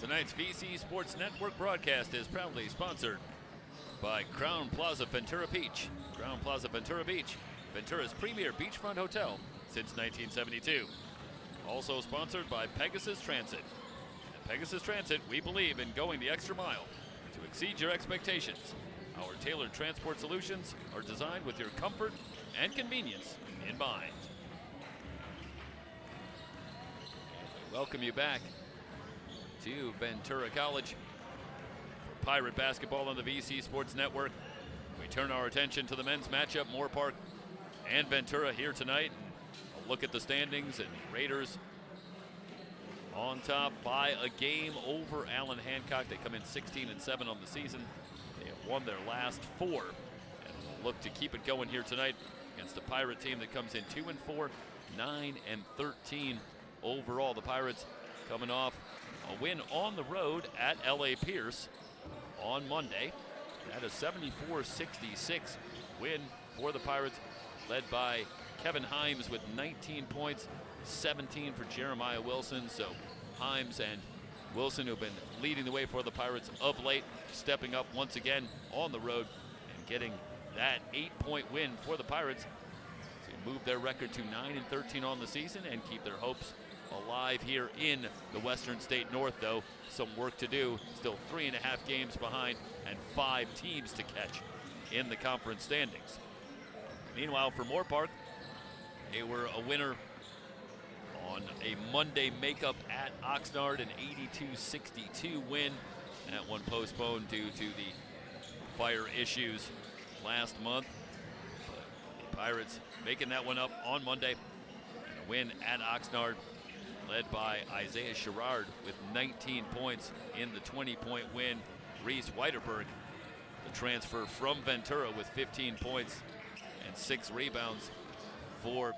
Tonight's VC Sports Network broadcast is proudly sponsored by Crown Plaza Ventura Beach. Crown Plaza Ventura Beach, Ventura's premier beachfront hotel since 1972. Also sponsored by Pegasus Transit. At Pegasus Transit, we believe in going the extra mile to exceed your expectations. Our tailored transport solutions are designed with your comfort and convenience in mind. We welcome you back to Ventura College for Pirate basketball on the VC Sports Network. We turn our attention to the men's matchup, Moorpark and Ventura here tonight. A look at the standings, and Raiders on top by a game over Allen Hancock. They come in 16-7 on the season. They have won their last 4 and will look to keep it going here tonight against a Pirate team that comes in 2-4, 9-13 overall. The Pirates coming off a win on the road at L.A. Pierce on Monday. That a 74-66 win for the Pirates, led by Kevin Himes with 19 points, 17 for Jeremiah Wilson. So Himes and Wilson, who've been leading the way for the Pirates of late, stepping up once again on the road and getting that 8-point win for the Pirates to move their record to 9-13 on the season and keep their hopes alive here in the Western State North. Though some work to do, still 3.5 games behind and 5 teams to catch in the conference standings. Meanwhile, for Moorpark, they were a winner on a Monday makeup at Oxnard, an 82-62 win. That one postponed due to the fire issues last month. But the Pirates making that one up on Monday, and a win at Oxnard, led by Isaiah Sherrard with 19 points in the 20-point win. Reese Whiterberg, the transfer from Ventura, with 15 points and 6 rebounds for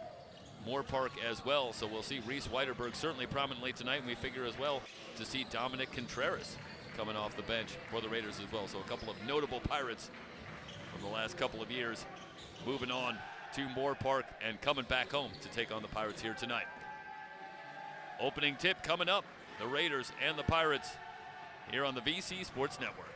Moorpark as well. So we'll see Reese Whiterberg certainly prominently tonight, and we figure as well to see Dominic Contreras coming off the bench for the Raiders as well. So a couple of notable Pirates from the last couple of years moving on to Moorpark and coming back home to take on the Pirates here tonight. Opening tip coming up, the Raiders and the Pirates here on the VC Sports Network.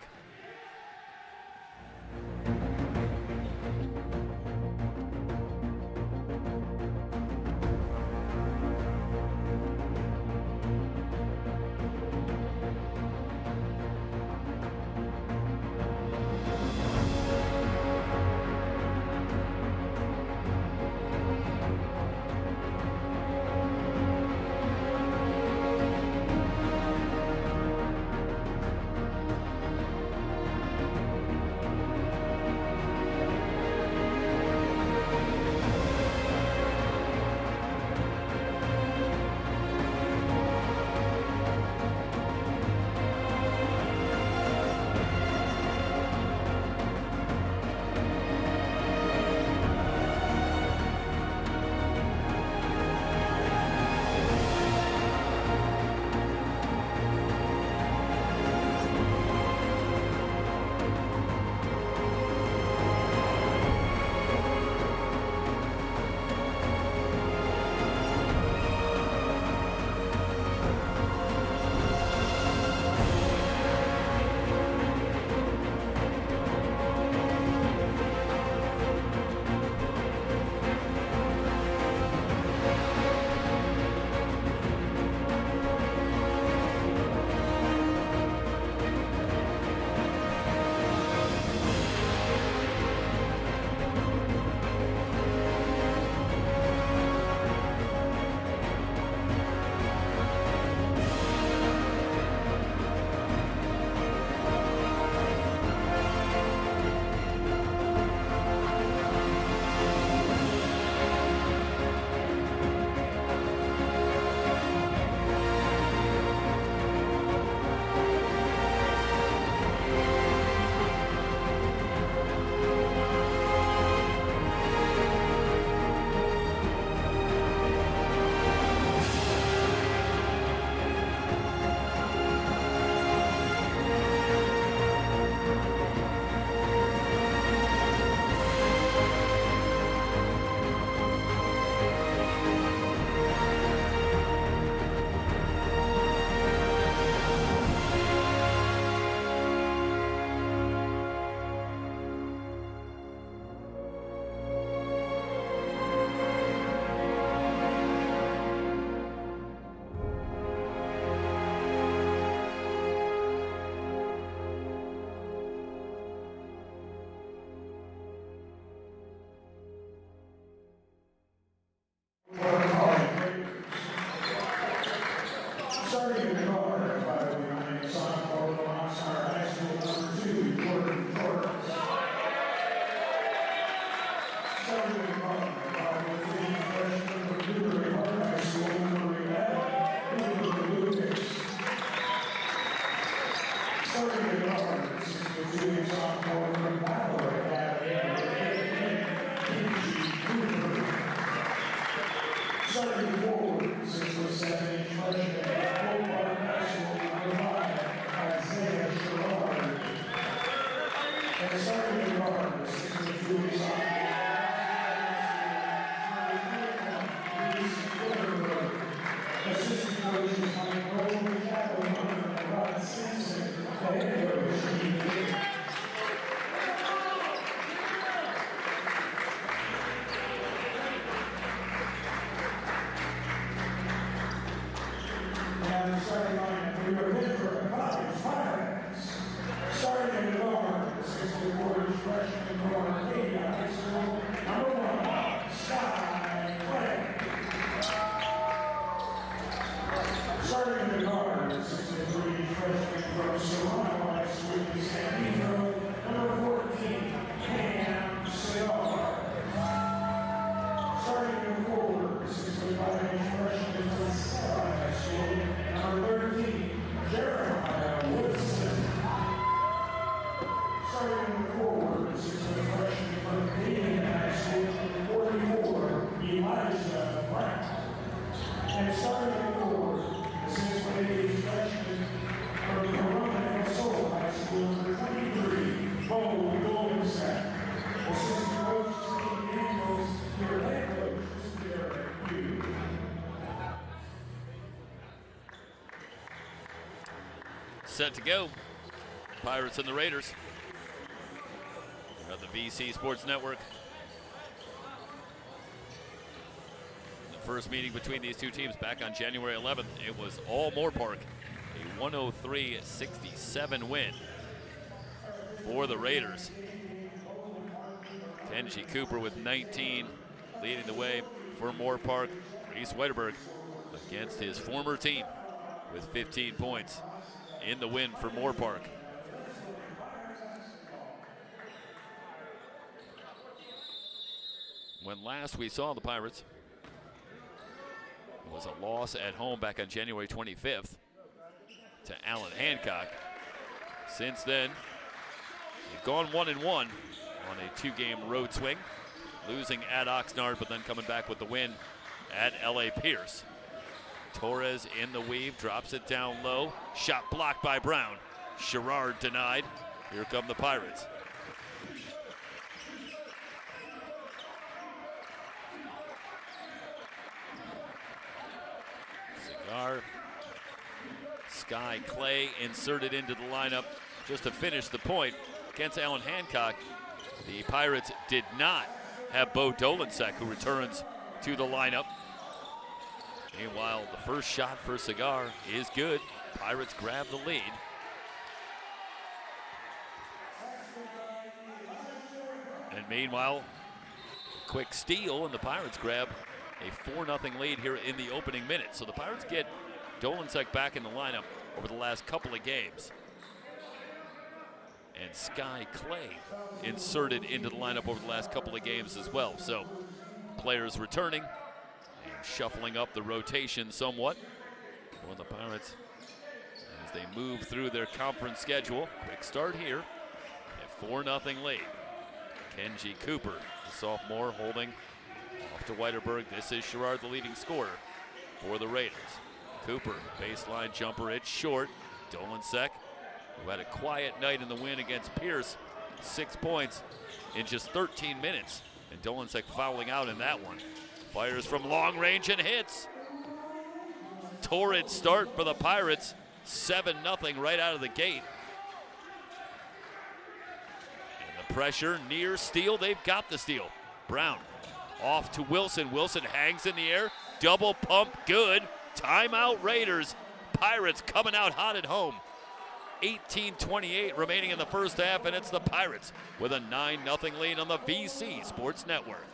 Starting in the guard, 5'9", sophomore from Oxnard High School, number 2, Jordan Torres. Starting in the guard, 5'3", freshman from Ventura High School, number 11, Lucas. Starting in the guard, 6'2", sophomore from Ventura Starting forward, 6'7", freshman from Moorpark High School, number 5, Isaiah Gerard. And starting in guard, 6'2", sophomore, assistant coaches Mike Rowe, Shadow Hunter, and Rod Simpson, the head coach. And starting line for your Ventura College Pirates. Starting in the guard, 6'4" freshman from Arcadia High School, number 1, Sky Clay. Starting in the guard, 6'3" freshman from Serrano High School, San Pedro, number 14, Cam Cigar. Starting in forward, 6'5" freshman from Sarah High School, number 13, Jeremiah Woodson. Starting in forward, 6'4" freshman from Canadian High School, 44, Elijah Brown. And starting in forward, 6'8" freshman from Corona del Sol High School, number 23, Bo Goldensack. Assistant coach, Steve Daniels, your head coach, Derek Hughes. Set to go. Pirates and the Raiders. We're on the VC Sports Network. The first meeting between these two teams back on January 11th. It was all Moorpark. A 103-67 win for the Raiders. Kenji Cooper with 19 leading the way for Moorpark. Reese Weiterberg against his former team with 15 points in the win for Moorpark. When last we saw the Pirates, it was a loss at home back on January 25th to Allen Hancock. Since then, they've gone 1-1 on a 2-game road swing, losing at Oxnard, but then coming back with the win at L.A. Pierce. Torres in the weave, drops it down low. Shot blocked by Brown. Sherrard denied. Here come the Pirates. Cigar. Sky Clay inserted into the lineup just to finish the point. Against Allen Hancock, the Pirates did not have Bo Dolensek, who returns to the lineup. Meanwhile, the first shot for Cigar is good. Pirates grab the lead. And meanwhile, quick steal, and the Pirates grab a 4-0 lead here in the opening minute. So the Pirates get Dolensek back in the lineup over the last couple of games. And Sky Clay inserted into the lineup over the last couple of games as well. So players returning and shuffling up the rotation somewhat for the Pirates as they move through their conference schedule. Quick start here. A 4-0 lead. Kenji Cooper, the sophomore, holding off to Weiterberg. This is Sherrard, the leading scorer for the Raiders. Cooper, baseline jumper, it's short. Dolensek, who had a quiet night in the win against Pierce, 6 points in just 13 minutes. And Dolensek fouling out in that one. Fires from long range and hits. Torrid start for the Pirates. 7-0 right out of the gate. And the pressure, near steal, they've got the steal. Brown off to Wilson. Wilson hangs in the air. Double pump, good. Timeout Raiders. Pirates coming out hot at home. 18:28 remaining in the first half, and it's the Pirates with a 9-0 lead on the VC Sports Network.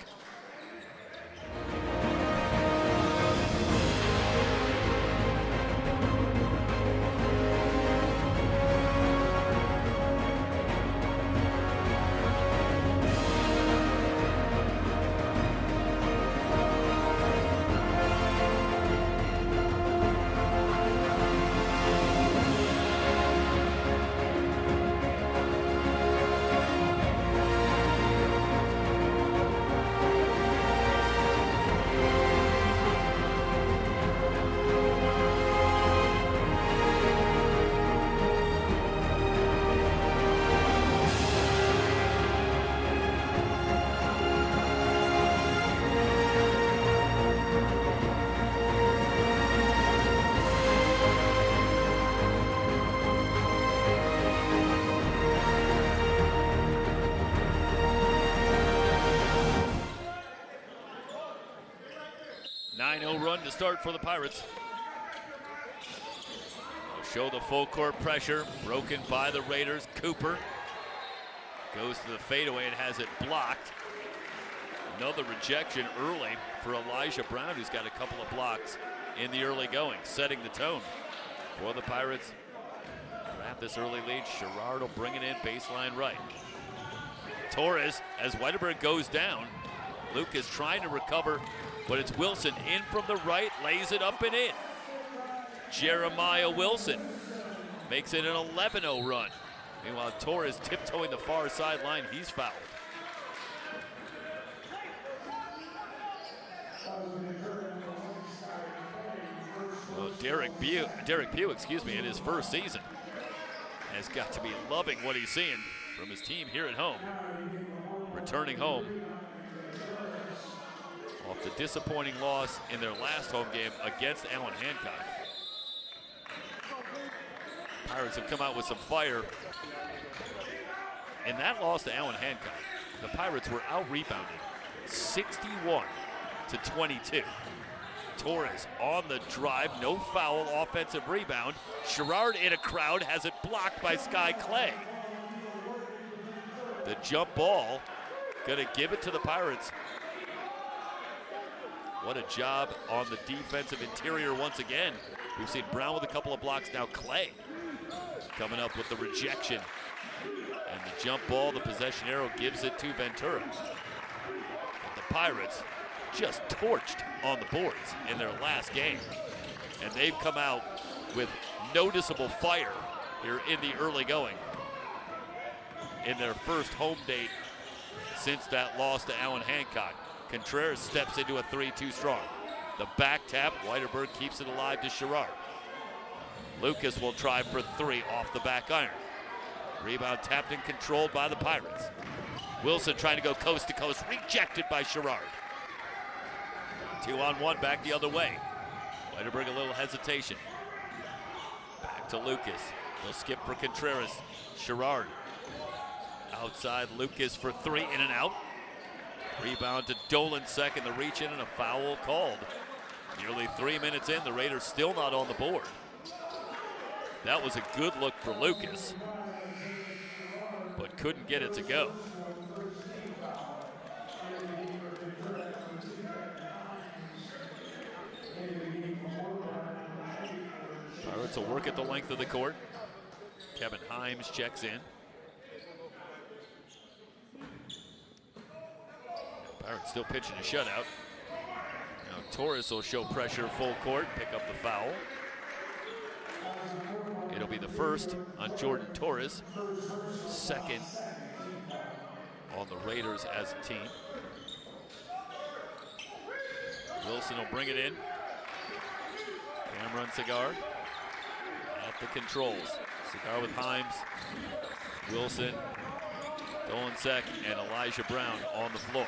9-0 run to start for the Pirates. They'll show the full court pressure, broken by the Raiders. Cooper goes to the fadeaway and has it blocked. Another rejection early for Elijah Brown, who's got a couple of blocks in the early going, setting the tone for the Pirates. Grab this early lead. Sherrard will bring it in baseline right. Torres, as Whiteberg goes down, Lucas trying to recover, but it's Wilson in from the right, lays it up and in. Jeremiah Wilson makes it an 11-0 run. Meanwhile, Torres tiptoeing the far sideline, he's fouled. Well, Derek Pugh, in his first season, has got to be loving what he's seeing from his team here at home. Returning home off the disappointing loss in their last home game against Allen Hancock. Pirates have come out with some fire. In that loss to Allen Hancock, the Pirates were out-rebounded 61-22. Torres on the drive, no foul, offensive rebound. Sherrard in a crowd, has it blocked by Sky Clay. The jump ball, gonna give it to the Pirates. What a job on the defensive interior once again. We've seen Brown with a couple of blocks, now Clay coming up with the rejection. And the jump ball, the possession arrow gives it to Ventura. But the Pirates just torched on the boards in their last game. And they've come out with noticeable fire here in the early going in their first home date since that loss to Allen Hancock. Contreras steps into a 3-2 strong. The back tap, Whiteberg keeps it alive to Sherrard. Lucas will try for three off the back iron. Rebound tapped and controlled by the Pirates. Wilson trying to go coast to coast, rejected by Sherrard. 2-on-1 back the other way. Whiteberg a little hesitation. Back to Lucas. He'll skip for Contreras. Sherrard outside, Lucas for three, in and out. Rebound to Dolan second, the reach in and a foul called. Nearly 3 minutes in, the Raiders still not on the board. That was a good look for Lucas, but couldn't get it to go. Pirates will work at the length of the court. Kevin Himes checks in. Pirates still pitching a shutout. Now Torres will show pressure full court, pick up the foul. It'll be the first on Jordan Torres, second on the Raiders as a team. Wilson will bring it in. Cameron Cigar at the controls. Cigar with Himes, Wilson, Dolensek, and Elijah Brown on the floor.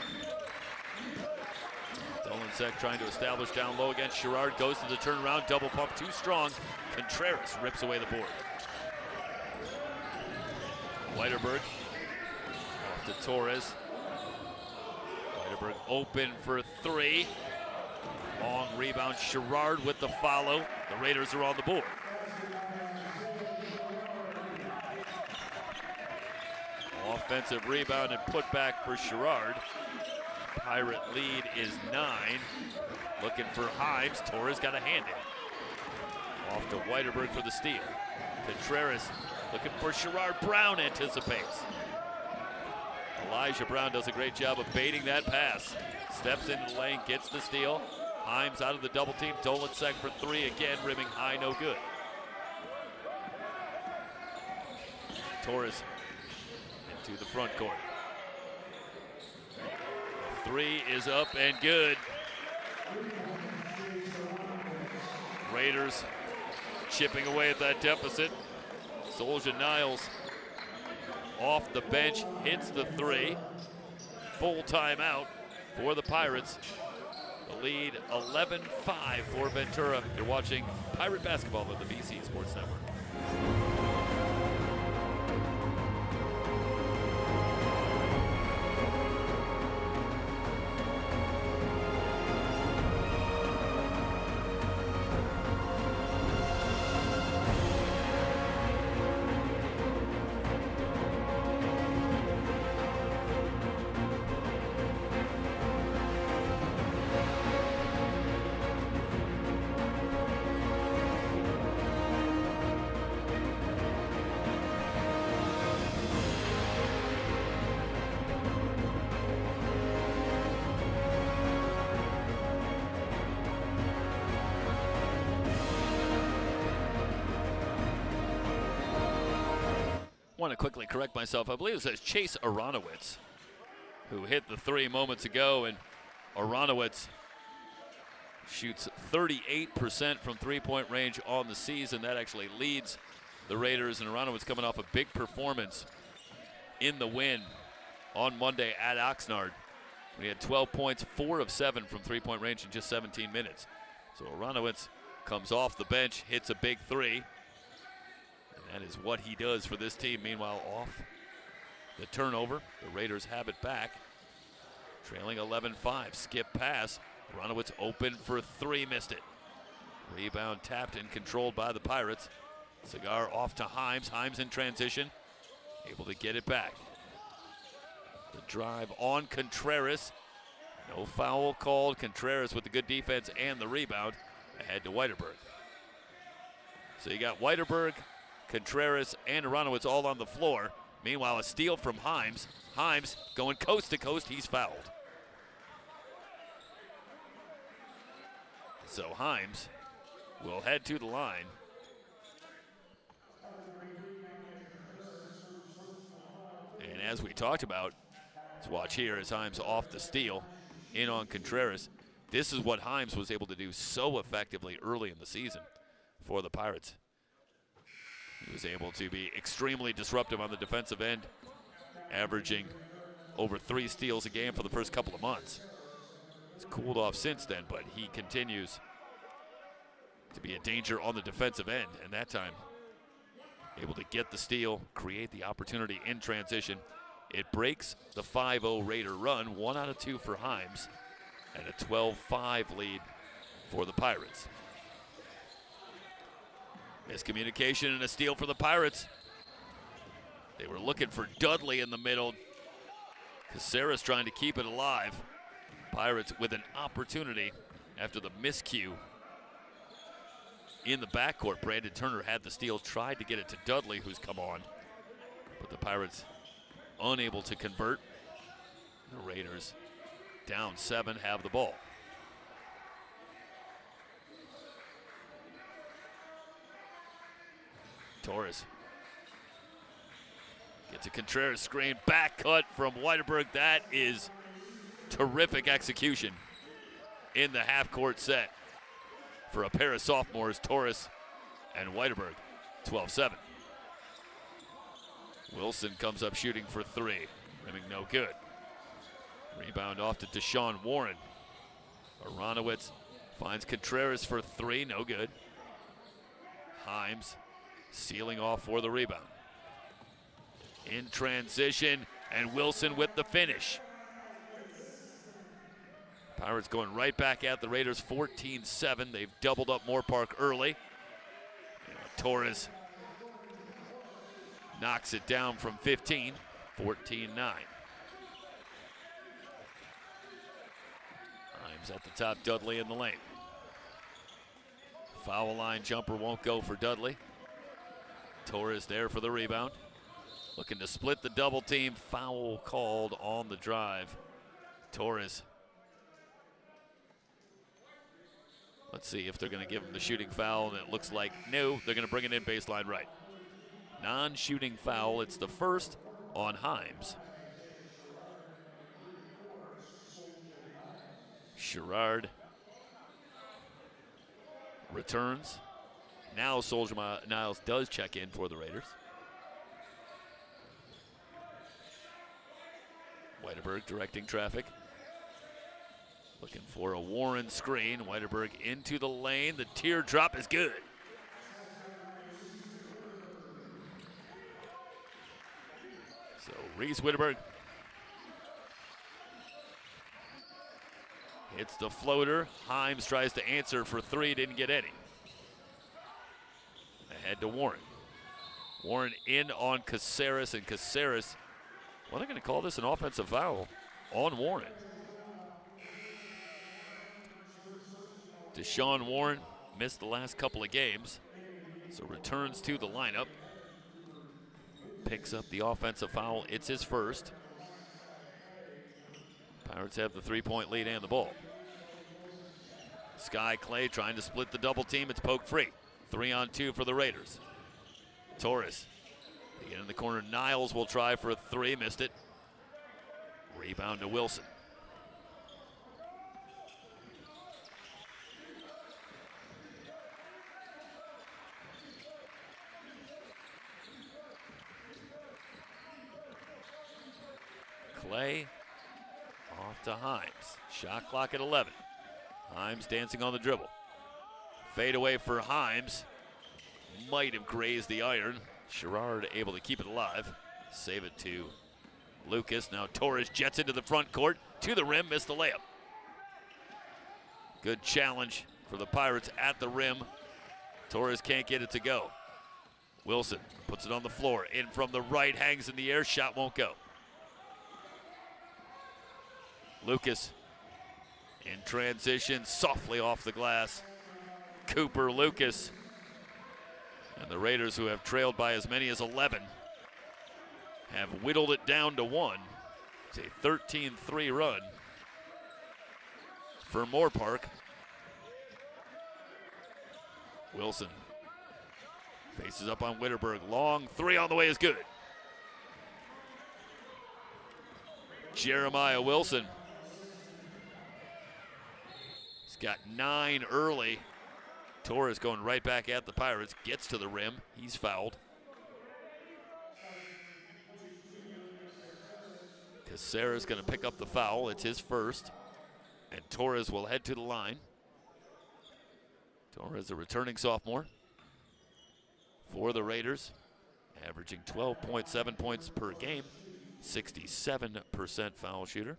Dolensek trying to establish down low against Sherrard, goes to the turnaround, double pump too strong. Contreras rips away the board. Whiteberg off to Torres. Whiteberg open for three. Long rebound, Sherrard with the follow. The Raiders are on the board. Offensive rebound and put back for Sherrard. Pirate lead is 9. Looking for Himes. Torres got a hand in. Off to Whiteberg for the steal. Contreras looking for Sherrard. Brown anticipates. Elijah Brown does a great job of baiting that pass. Steps into the lane, gets the steal. Himes out of the double team. Dolensek for three again, rimming high, no good. Torres into the front court. The three is up and good. Raiders chipping away at that deficit. Soldier Niles off the bench, hits the three. Full timeout for the Pirates. The lead 11-5 for Ventura. You're watching Pirate basketball on the VC Sports Network. want to quickly correct myself. I believe it says Chase Aronowitz, who hit the three moments ago, and Aronowitz shoots 38% from three-point range on the season. That actually leads the Raiders, and Aronowitz coming off a big performance in the win on Monday at Oxnard. We had 12 points, 4 of 7 from three-point range in just 17 minutes. So Aronowitz comes off the bench, hits a big three. And that is what he does for this team. Meanwhile, off the turnover, the Raiders have it back. Trailing 11-5, skip pass. Aronowitz open for three, missed it. Rebound tapped and controlled by the Pirates. Cigar off to Himes. Himes in transition, able to get it back. The drive on Contreras. No foul called. Contreras with the good defense and the rebound. Ahead to Whiterberg. So you got Whiterberg, Contreras, and Aronowitz all on the floor. Meanwhile, a steal from Himes. Himes going coast to coast. He's fouled. So Himes will head to the line. And as we talked about, let's watch here as Himes off the steal, in on Contreras. This is what Himes was able to do so effectively early in the season for the Pirates. He was able to be extremely disruptive on the defensive end, averaging over 3 steals a game for the first couple of months. It's cooled off since then, but he continues to be a danger on the defensive end, and that time able to get the steal, create the opportunity in transition. It breaks the 5-0 Raider run, 1 out of 2 for Himes, and a 12-5 lead for the Pirates. Miscommunication and a steal for the Pirates. They were looking for Dudley in the middle. Caceres trying to keep it alive. Pirates with an opportunity after the miscue in the backcourt. Brandon Turner had the steal, tried to get it to Dudley, who's come on. But the Pirates unable to convert. The Raiders down 7, have the ball. Torres gets a Contreras screen, back cut from Whiterberg. That is terrific execution in the half-court set for a pair of sophomores, Torres and Whiterberg. 12-7. Wilson comes up shooting for 3, rimming no good. Rebound off to Deshaun Warren. Aronowitz finds Contreras for 3, no good. Himes sealing off for the rebound. In transition, and Wilson with the finish. Pirates going right back at the Raiders, 14-7. They've doubled up Moorpark early. Torres knocks it down from 15, 14-9. Himes at the top, Dudley in the lane. Foul line jumper won't go for Dudley. Torres there for the rebound. Looking to split the double team. Foul called on the drive. Torres. Let's see if they're going to give him the shooting foul, and it looks like no, they're going to bring it in baseline right. Non-shooting foul. It's the first on Himes. Sherrard returns. Now Soldier Niles does check in for the Raiders. Whiterberg directing traffic. Looking for a Warren screen. Whiterberg into the lane. The teardrop is good. So Reese Whiterberg hits the floater. Himes tries to answer for 3, didn't get any. Ahead to Warren. Warren in on Caceres, and Caceres, well, they're going to call this an offensive foul on Warren. Deshaun Warren missed the last couple of games, so returns to the lineup. Picks up the offensive foul. It's his first. Pirates have the 3-point lead and the ball. Sky Clay trying to split the double team. It's poked free. 3-on-2 for the Raiders. Torres Again in the corner, Niles will try for a three, missed it. Rebound to Wilson. Clay off to Himes. Shot clock at 11. Himes dancing on the dribble. Fade away for Himes. Might have grazed the iron. Sherrard able to keep it alive. Save it to Lucas. Now Torres jets into the front court. To the rim, missed the layup. Good challenge for the Pirates at the rim. Torres can't get it to go. Wilson puts it on the floor. In from the right, hangs in the air. Shot won't go. Lucas in transition, softly off the glass. Cooper, Lucas. And the Raiders, who have trailed by as many as 11, have whittled it down to 1. It's a 13-3 run for Moorpark. Wilson faces up on Witterberg. Long three on the way is good. Jeremiah Wilson. He's got 9 early. Torres going right back at the Pirates. Gets to the rim. He's fouled. Caceres going to pick up the foul. It's his first. And Torres will head to the line. Torres, a returning sophomore for the Raiders, averaging 12.7 points per game, 67% foul shooter.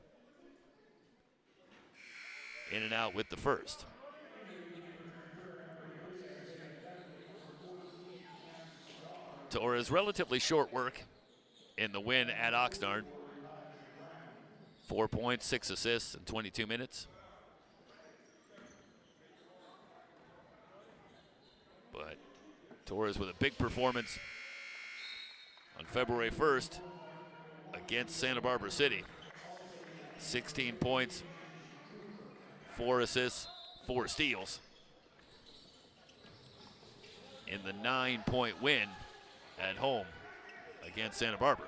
In and out with the first. Torres, relatively short work in the win at Oxnard. 4 points, 6 assists in 22 minutes. But Torres with a big performance on February 1st against Santa Barbara City. 16 points, 4 assists, 4 steals in the 9-point win at home against Santa Barbara.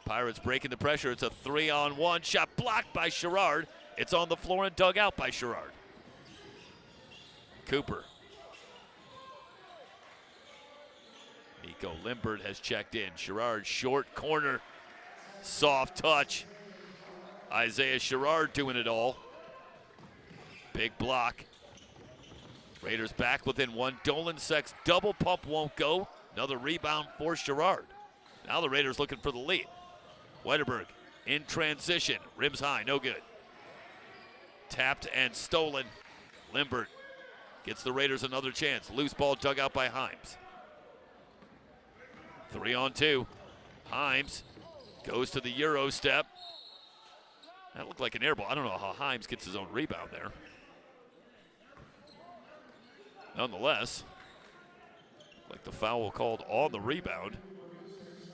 Pirates breaking the pressure. It's a 3-on-1 shot blocked by Sherrard. It's on the floor and dug out by Sherrard. Cooper. Nico Limbert has checked in. Sherrard short corner. Soft touch. Isaiah Sherrard doing it all. Big block. Raiders back within 1. Dolansek's double pump won't go. Another rebound for Sherrard. Now the Raiders looking for the lead. Wetterberg in transition. Rims high, no good. Tapped and stolen. Limbert gets the Raiders another chance. Loose ball dug out by Himes. 3-on-2. Himes goes to the Euro step. That looked like an air ball. I don't know how Himes gets his own rebound there. Nonetheless, like the foul called on the rebound.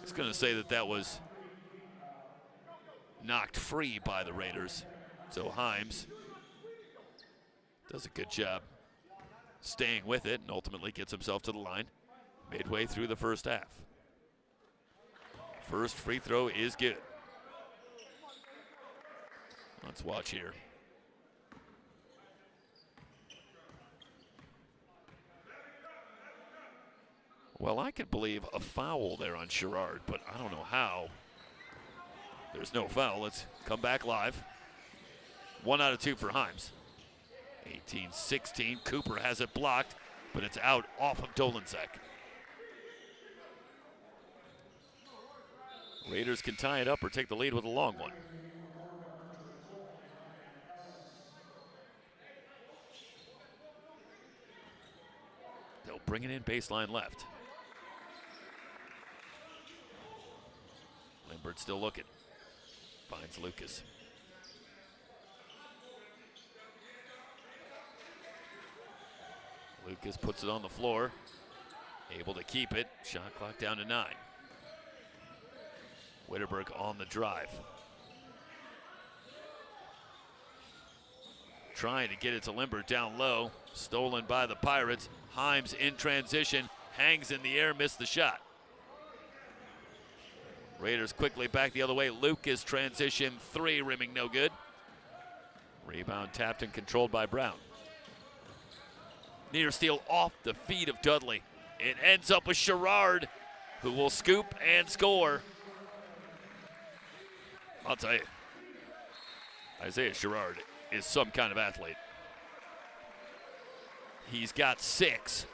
It's going to say that that was knocked free by the Raiders. So Himes does a good job staying with it and ultimately gets himself to the line midway through the first half. First free throw is good. Let's watch here. Well, I could believe a foul there on Sherrard, but I don't know how. There's no foul. Let's come back live. 1 out of 2 for Himes. 18-16. Cooper has it blocked, but it's out off of Dolensek. Raiders can tie it up or take the lead with a long one. They'll bring it in baseline left. Limbert still looking. Finds Lucas. Lucas puts it on the floor. Able to keep it. Shot clock down to 9. Witterberg on the drive. Trying to get it to Limbert down low. Stolen by the Pirates. Himes in transition. Hangs in the air, missed the shot. Raiders quickly back the other way. Lucas transition three, rimming no good. Rebound tapped and controlled by Brown. Near steal off the feet of Dudley. It ends up with Sherrard, who will scoop and score. I'll tell you, Isaiah Sherrard is some kind of athlete. He's got 6.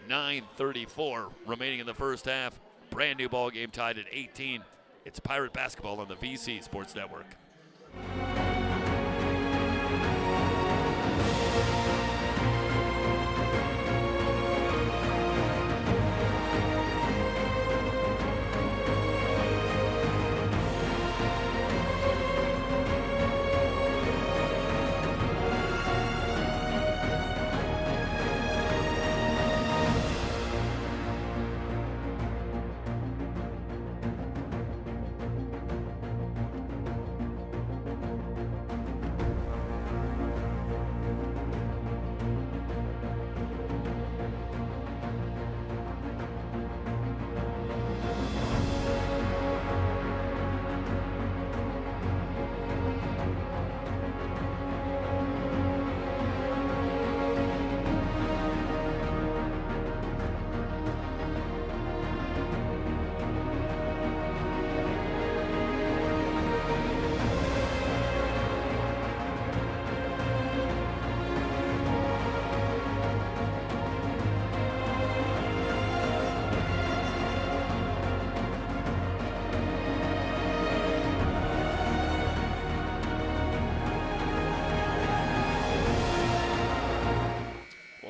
9:34 remaining in the first half. Brand new ball game tied at 18. It's Pirate basketball on the VC Sports Network.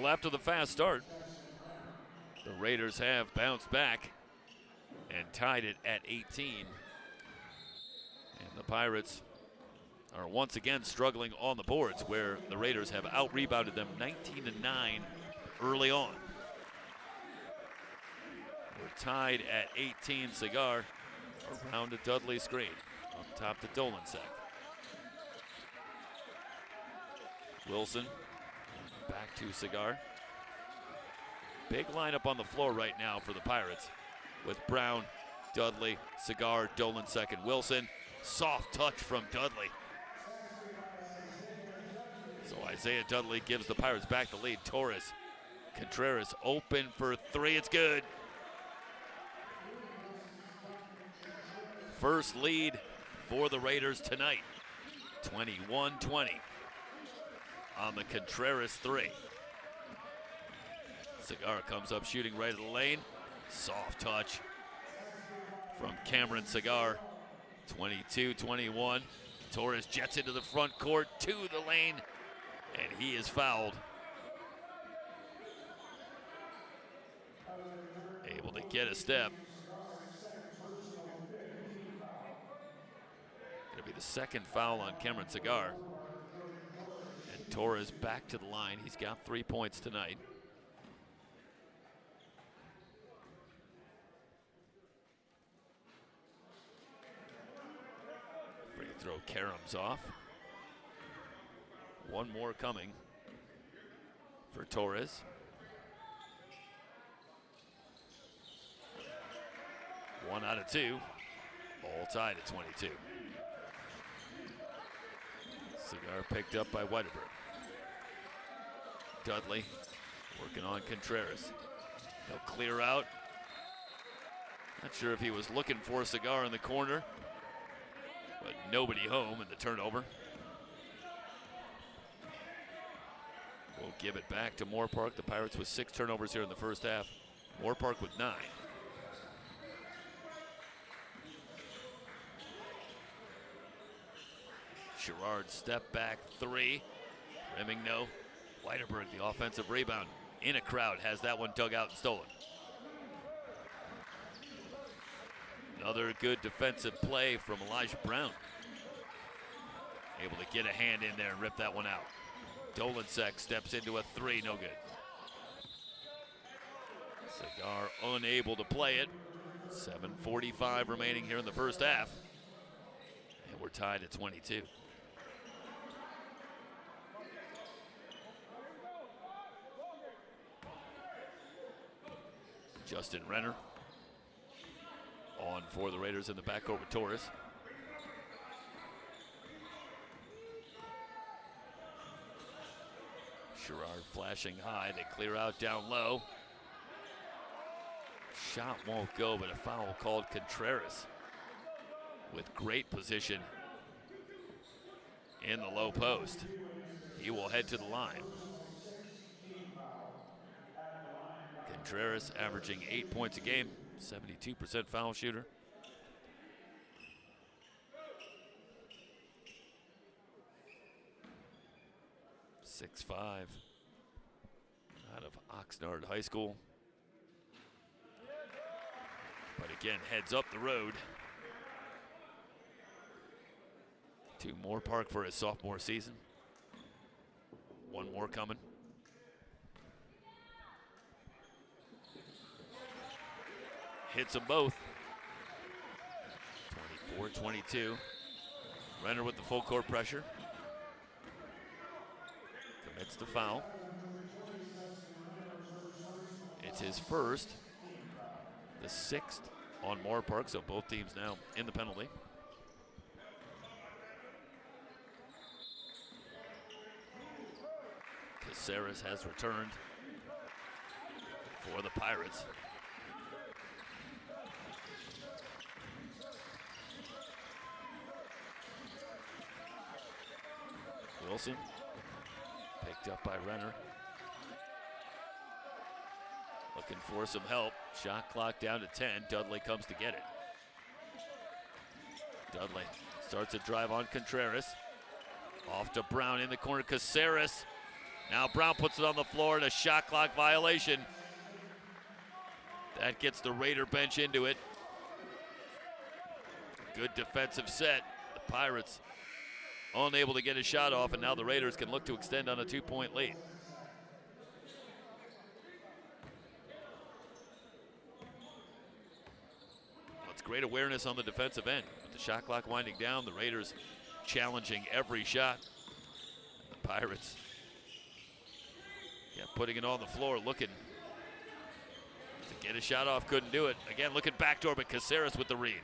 After the fast start, the Raiders have bounced back and tied it at 18. And the Pirates are once again struggling on the boards, where the Raiders have out-rebounded them 19-9 early on. We're tied at 18. Cigar around a Dudley screen. Up top to Dolensek. Wilson back to Cigar. Big lineup on the floor right now for the Pirates, with Brown, Dudley, Cigar, Dolensek, and Wilson. Soft touch from Dudley. So Isaiah Dudley gives the Pirates back the lead. Torres, Contreras open for three. It's good. First lead for the Raiders tonight. 21-20 on the Contreras three. Cigar comes up shooting right of the lane. Soft touch from Cameron Cigar. 22-21. Torres jets into the front court to the lane, and he is fouled. Able to get a step. Gonna be the second foul on Cameron Cigar. And Torres back to the line. He's got 3 points tonight. Free throw, Karam's off. One more coming for Torres. One out of two, all tied at 22. Cigar picked up by Whiteberg. Dudley working on Contreras. They'll clear out. Not sure if he was looking for a Cigar in the corner, but nobody home in the turnover. We'll give it back to Moorpark. The Pirates with 6 turnovers here in the first half. Moorpark with 9. Sherrard step back three. Rimming no. Whiteberg, the offensive rebound. In a crowd, has that one dug out and stolen. Another good defensive play from Elijah Brown. Able to get a hand in there and rip that one out. Dolensek steps into a three, no good. Cigar unable to play it. 7:45 remaining here in the first half. And we're tied at 22. Justin Renner On for the Raiders in the backcourt with Torres. Sherrard flashing high. They clear out down low. Shot won't go, but a foul called. Contreras with great position in the low post. He will head to the line. Contreras averaging 8 points a game, 72% foul shooter. .65 out of Oxnard High School. But again, heads up the road to Moorpark for his sophomore season. One more coming. Hits them both. 24-22. Renner with the full court pressure. Commits the foul. It's his first, the 6th on Moorpark, so both teams now in the penalty. Caceres has returned for the Pirates. Wilson, picked up by Renner. Looking for some help. Shot clock down to 10. Dudley comes to get it. Dudley starts a drive on Contreras. Off to Brown in the corner. Caceres. Now Brown puts it on the floor and a shot clock violation. That gets the Raider bench into it. Good defensive set. The Pirates unable to get a shot off, and now the Raiders can look to extend on a 2-point lead. Well, it's great awareness on the defensive end. With the shot clock winding down, the Raiders challenging every shot. And the Pirates, putting it on the floor, looking to get a shot off, couldn't do it. Again, looking backdoor, but Caceres with the read.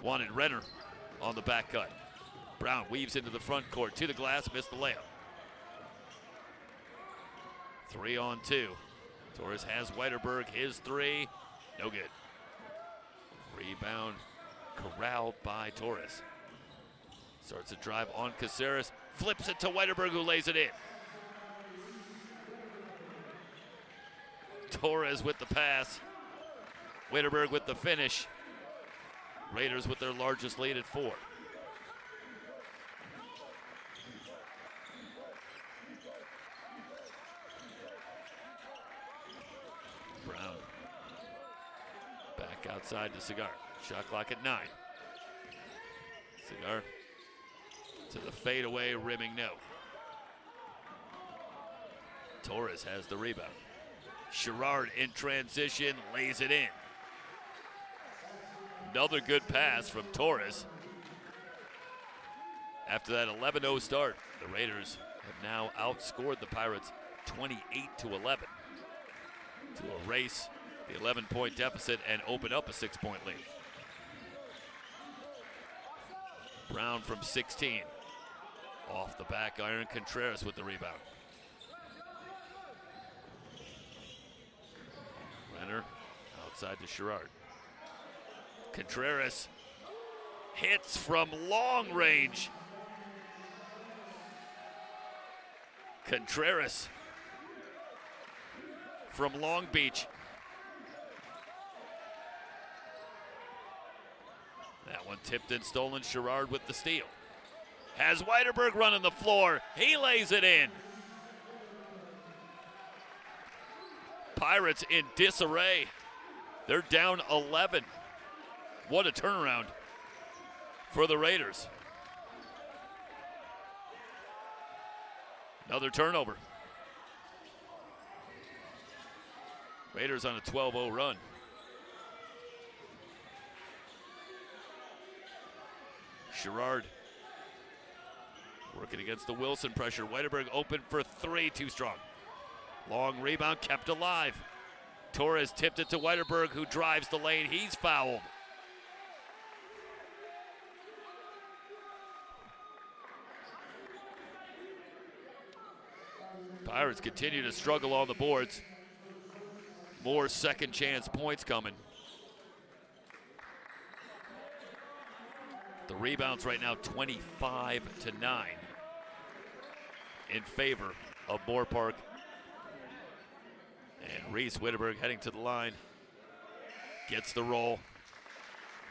Wanted Renner on the back cut. Brown weaves into the front court, to the glass, missed the layup. 3-on-2. Torres has Weiterberg, his three, no good. Rebound corralled by Torres. Starts a drive on Caceres, flips it to Weiterberg, who lays it in. Torres with the pass. Weiterberg with the finish. Raiders with their largest lead at 4. Brown back outside to Cigar. Shot clock at 9. Cigar to the fadeaway, rimming no. Torres has the rebound. Sherrard in transition, lays it in. Another good pass from Torres. After that 11-0 start, the Raiders have now outscored the Pirates 28-11 to erase the 11-point deficit and open up a 6-point lead. Brown from 16. Off the back iron, Contreras with the rebound. Renner outside to Sherrard. Contreras hits from long range. Contreras from Long Beach. That one tipped and stolen. Sherrard with the steal. Has Weiterberg running the floor. He lays it in. Pirates in disarray. They're down 11. What a turnaround for the Raiders. Another turnover. Raiders on a 12-0 run. Sherrard working against the Wilson pressure. Weiterberg open for 3, too strong. Long rebound kept alive. Torres tipped it to Weiterberg, who drives the lane. He's fouled. Pirates continue to struggle on the boards. More second chance points coming. The rebounds right now 25-9 in favor of Moorpark. And Reese Wittenberg heading to the line. Gets the roll.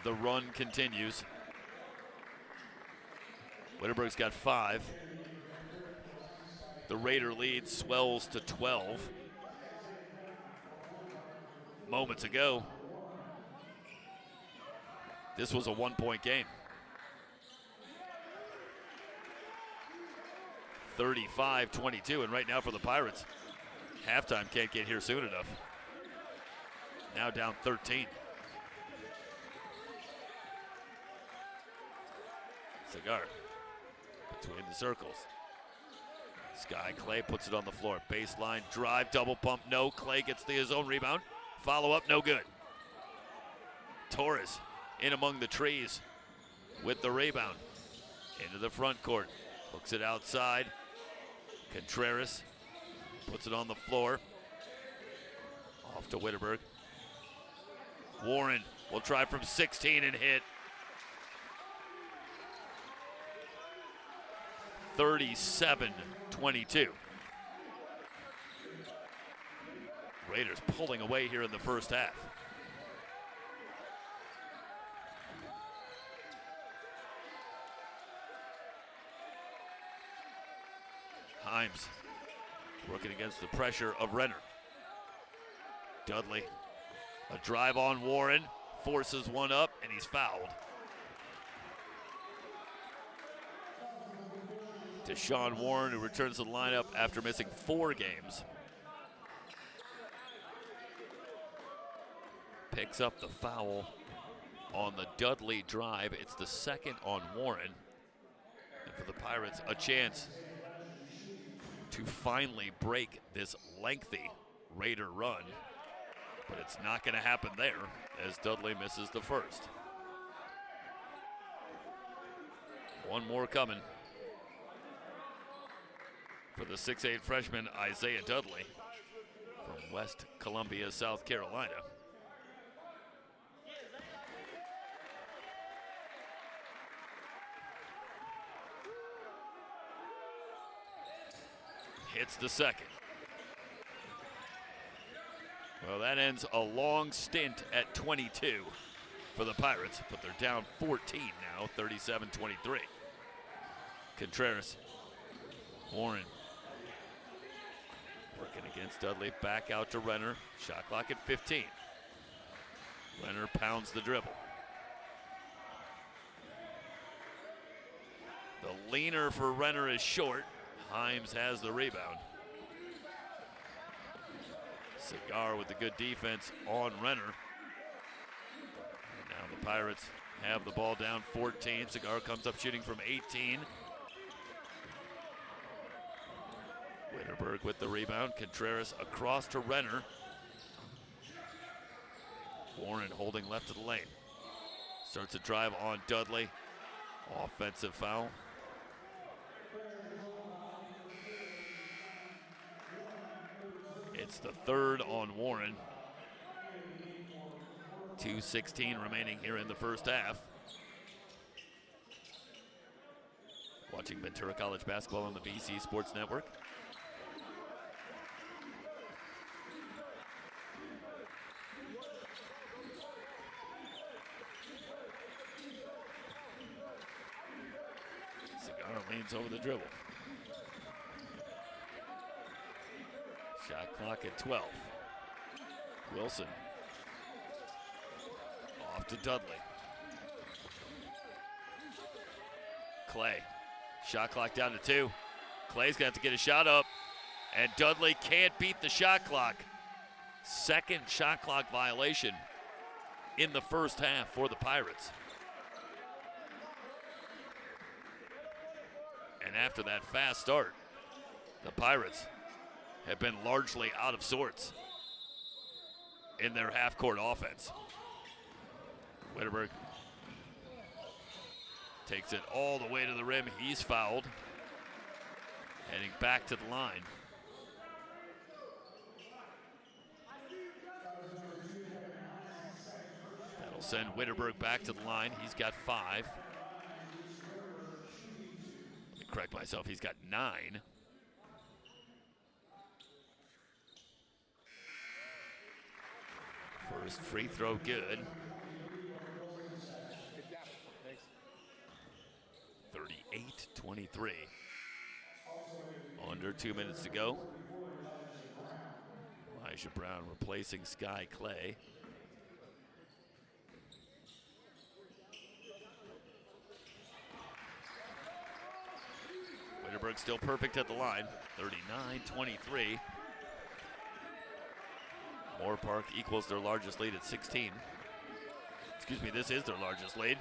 The run continues. Wittenberg's got 5. The Raider lead swells to 12. Moments ago, this was a 1-point game. 35-22, and right now for the Pirates, halftime can't get here soon enough. Now down 13. Cigar between the circles. Sky Clay puts it on the floor. Baseline drive, double pump, no. Clay gets his own rebound. Follow up, no good. Torres in among the trees with the rebound. Into the front court. Hooks it outside. Contreras puts it on the floor. Off to Wittenberg. Warren will try from 16 and hit. 37-22. Raiders pulling away here in the first half. Himes working against the pressure of Renner. Dudley, a drive on Warren, forces one up, and he's fouled. Deshaun Warren, who returns to the lineup after missing 4 games. Picks up the foul on the Dudley drive. It's the second on Warren. And for the Pirates, a chance to finally break this lengthy Raider run. But it's not going to happen there as Dudley misses the first. One more coming for the 6'8" freshman Isaiah Dudley from West Columbia, South Carolina. Hits the second. Well, that ends a long stint at 22 for the Pirates, but they're down 14 now, 37-23. Contreras, Warren, working against Dudley, back out to Renner. Shot clock at 15. Renner pounds the dribble. The leaner for Renner is short. Himes has the rebound. Cigar with the good defense on Renner. Now the Pirates have the ball down 14. Cigar comes up shooting from 18. Wittenberg with the rebound. Contreras across to Renner. Warren holding left of the lane. Starts a drive on Dudley. Offensive foul. It's the third on Warren. 2:16 remaining here in the first half. Watching Ventura College basketball on the VC Sports Network. Cigar leans over the dribble. Shot clock at 12. Wilson off to Dudley. Clay. Shot clock down to 2. Clay's gonna have to get a shot up, and Dudley can't beat the shot clock. Second shot clock violation in the first half for the Pirates. And after that fast start, the Pirates have been largely out of sorts in their half-court offense. Wittenberg takes it all the way to the rim. He's fouled. Heading back to the line will send Witterberg back to the line. He's got 5. Let me correct myself. He's got 9. First free throw good. 38-23. Under 2 minutes to go. Elijah Brown replacing Sky Clay. Witterberg still perfect at the line. 39-23. Moorpark equals their largest lead at 16. Excuse me, this is their largest lead.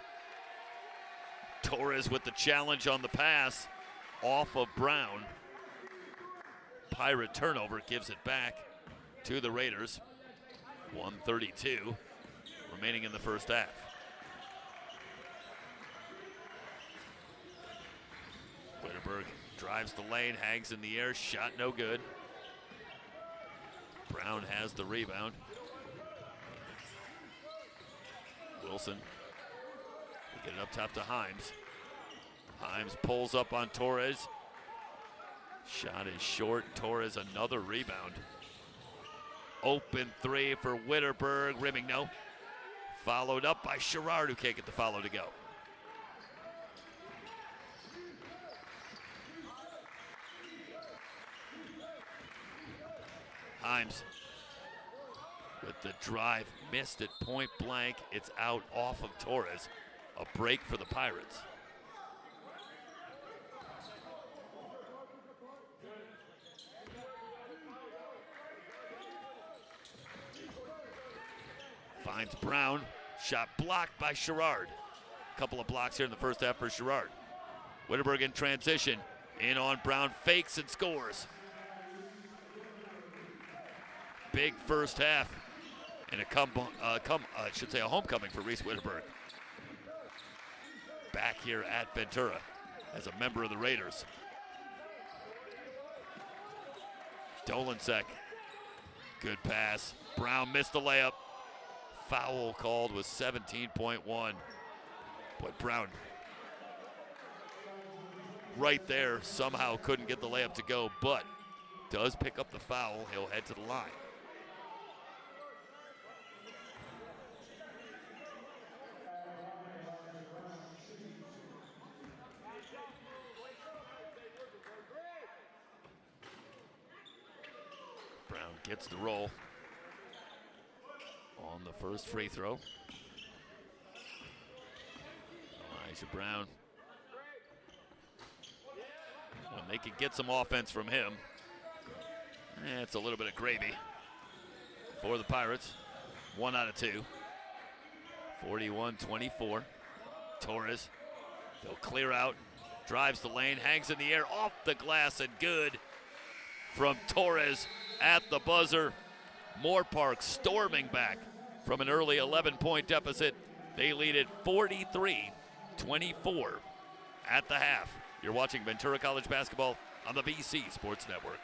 Torres with the challenge on the pass off of Brown. Pirate turnover gives it back to the Raiders. 1:32 remaining in the first half. Witterberg drives the lane, hangs in the air, shot no good. Brown has the rebound. Wilson. We get it up top to Himes. Himes pulls up on Torres. Shot is short. Torres another rebound. Open 3 for Witterberg. Rimming no. Followed up by Sherrard, who can't get the follow to go. Himes with the drive, missed it point blank. It's out off of Torres. A break for the Pirates. Finds Brown, shot blocked by Sherrard. Couple of blocks here in the first half for Sherrard. Witterberg in transition, in on Brown, fakes and scores. Big first half, and a homecoming for Reese Witterberg. Back here at Ventura as a member of the Raiders. Dolensek, good pass. Brown missed the layup. Foul called with 17.1. But Brown right there somehow couldn't get the layup to go, but does pick up the foul. He'll head to the line. Brown gets the roll on the first free throw. Elijah Brown. When they can get some offense from him, it's a little bit of gravy for the Pirates. 1 out of 2. 41-24. Torres, they'll clear out, drives the lane, hangs in the air, off the glass, and good from Torres at the buzzer. Moorpark storming back from an early 11-point deficit. They lead it 43-24 at the half. You're watching Ventura College basketball on the VC Sports Network.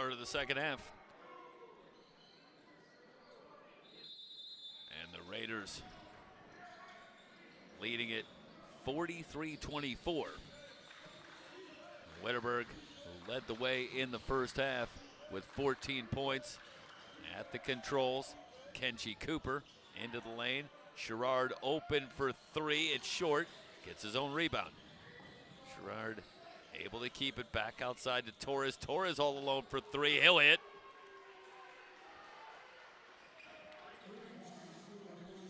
start of the second half. And the Raiders leading it 43-24. Witterberg led the way in the first half with 14 points. At the controls, Kenji Cooper into the lane. Sherrard open for three. It's short. Gets his own rebound. Sherrard able to keep it back outside to Torres. Torres all alone for three. He'll hit.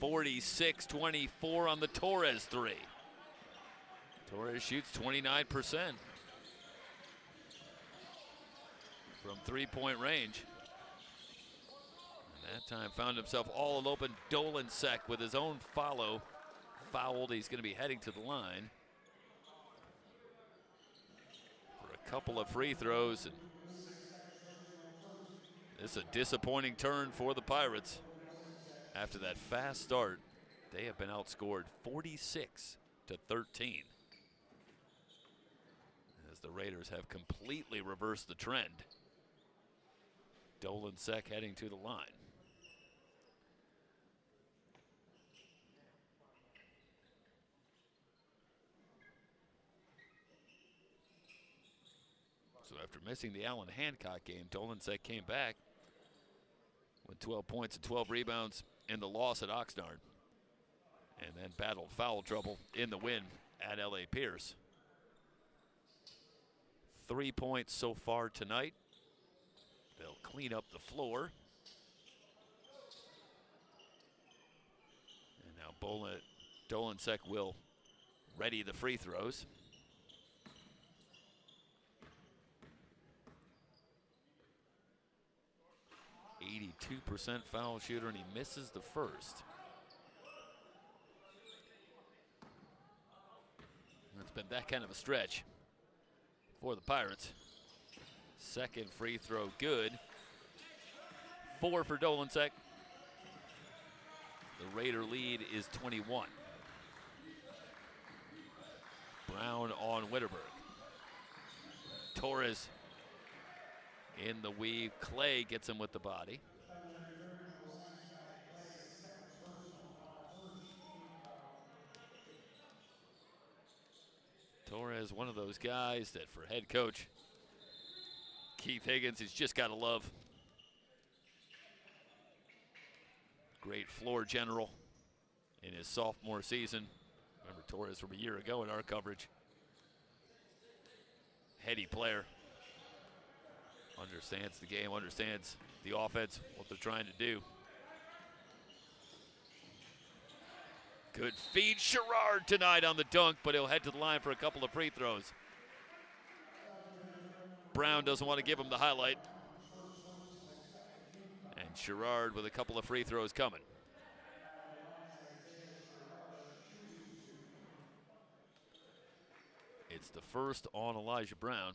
46-24 on the Torres three. Torres shoots 29% from three-point range. And that time found himself all open. Dolansek with his own follow. Fouled. He's going to be heading to the line for a couple of free throws. And this is a disappointing turn for the Pirates. After that fast start, they have been outscored 46-13. As the Raiders have completely reversed the trend. Dolansek heading to the line. So after missing the Allen Hancock game, Dolansek came back with 12 points and 12 rebounds in the loss at Oxnard, and then battled foul trouble in the win at L.A. Pierce. 3 points so far tonight. They'll clean up the floor. And now Dolansek will ready the free throws. .82% foul shooter, and he misses the first. It's been that kind of a stretch for the Pirates. Second free throw good. 4 for Dolansek. The Raider lead is 21. Brown on Witterberg. Torres in the weave. Clay gets him with the body. Torres, one of those guys that for head coach Keith Higgins, he's just got to love. Great floor general in his sophomore season. Remember Torres from a year ago in our coverage. Heady player. Understands the game, understands the offense, what they're trying to do. Good feed, Sherrard tonight on the dunk, but he'll head to the line for a couple of free throws. Brown doesn't want to give him the highlight. And Sherrard with a couple of free throws coming. It's the first on Elijah Brown.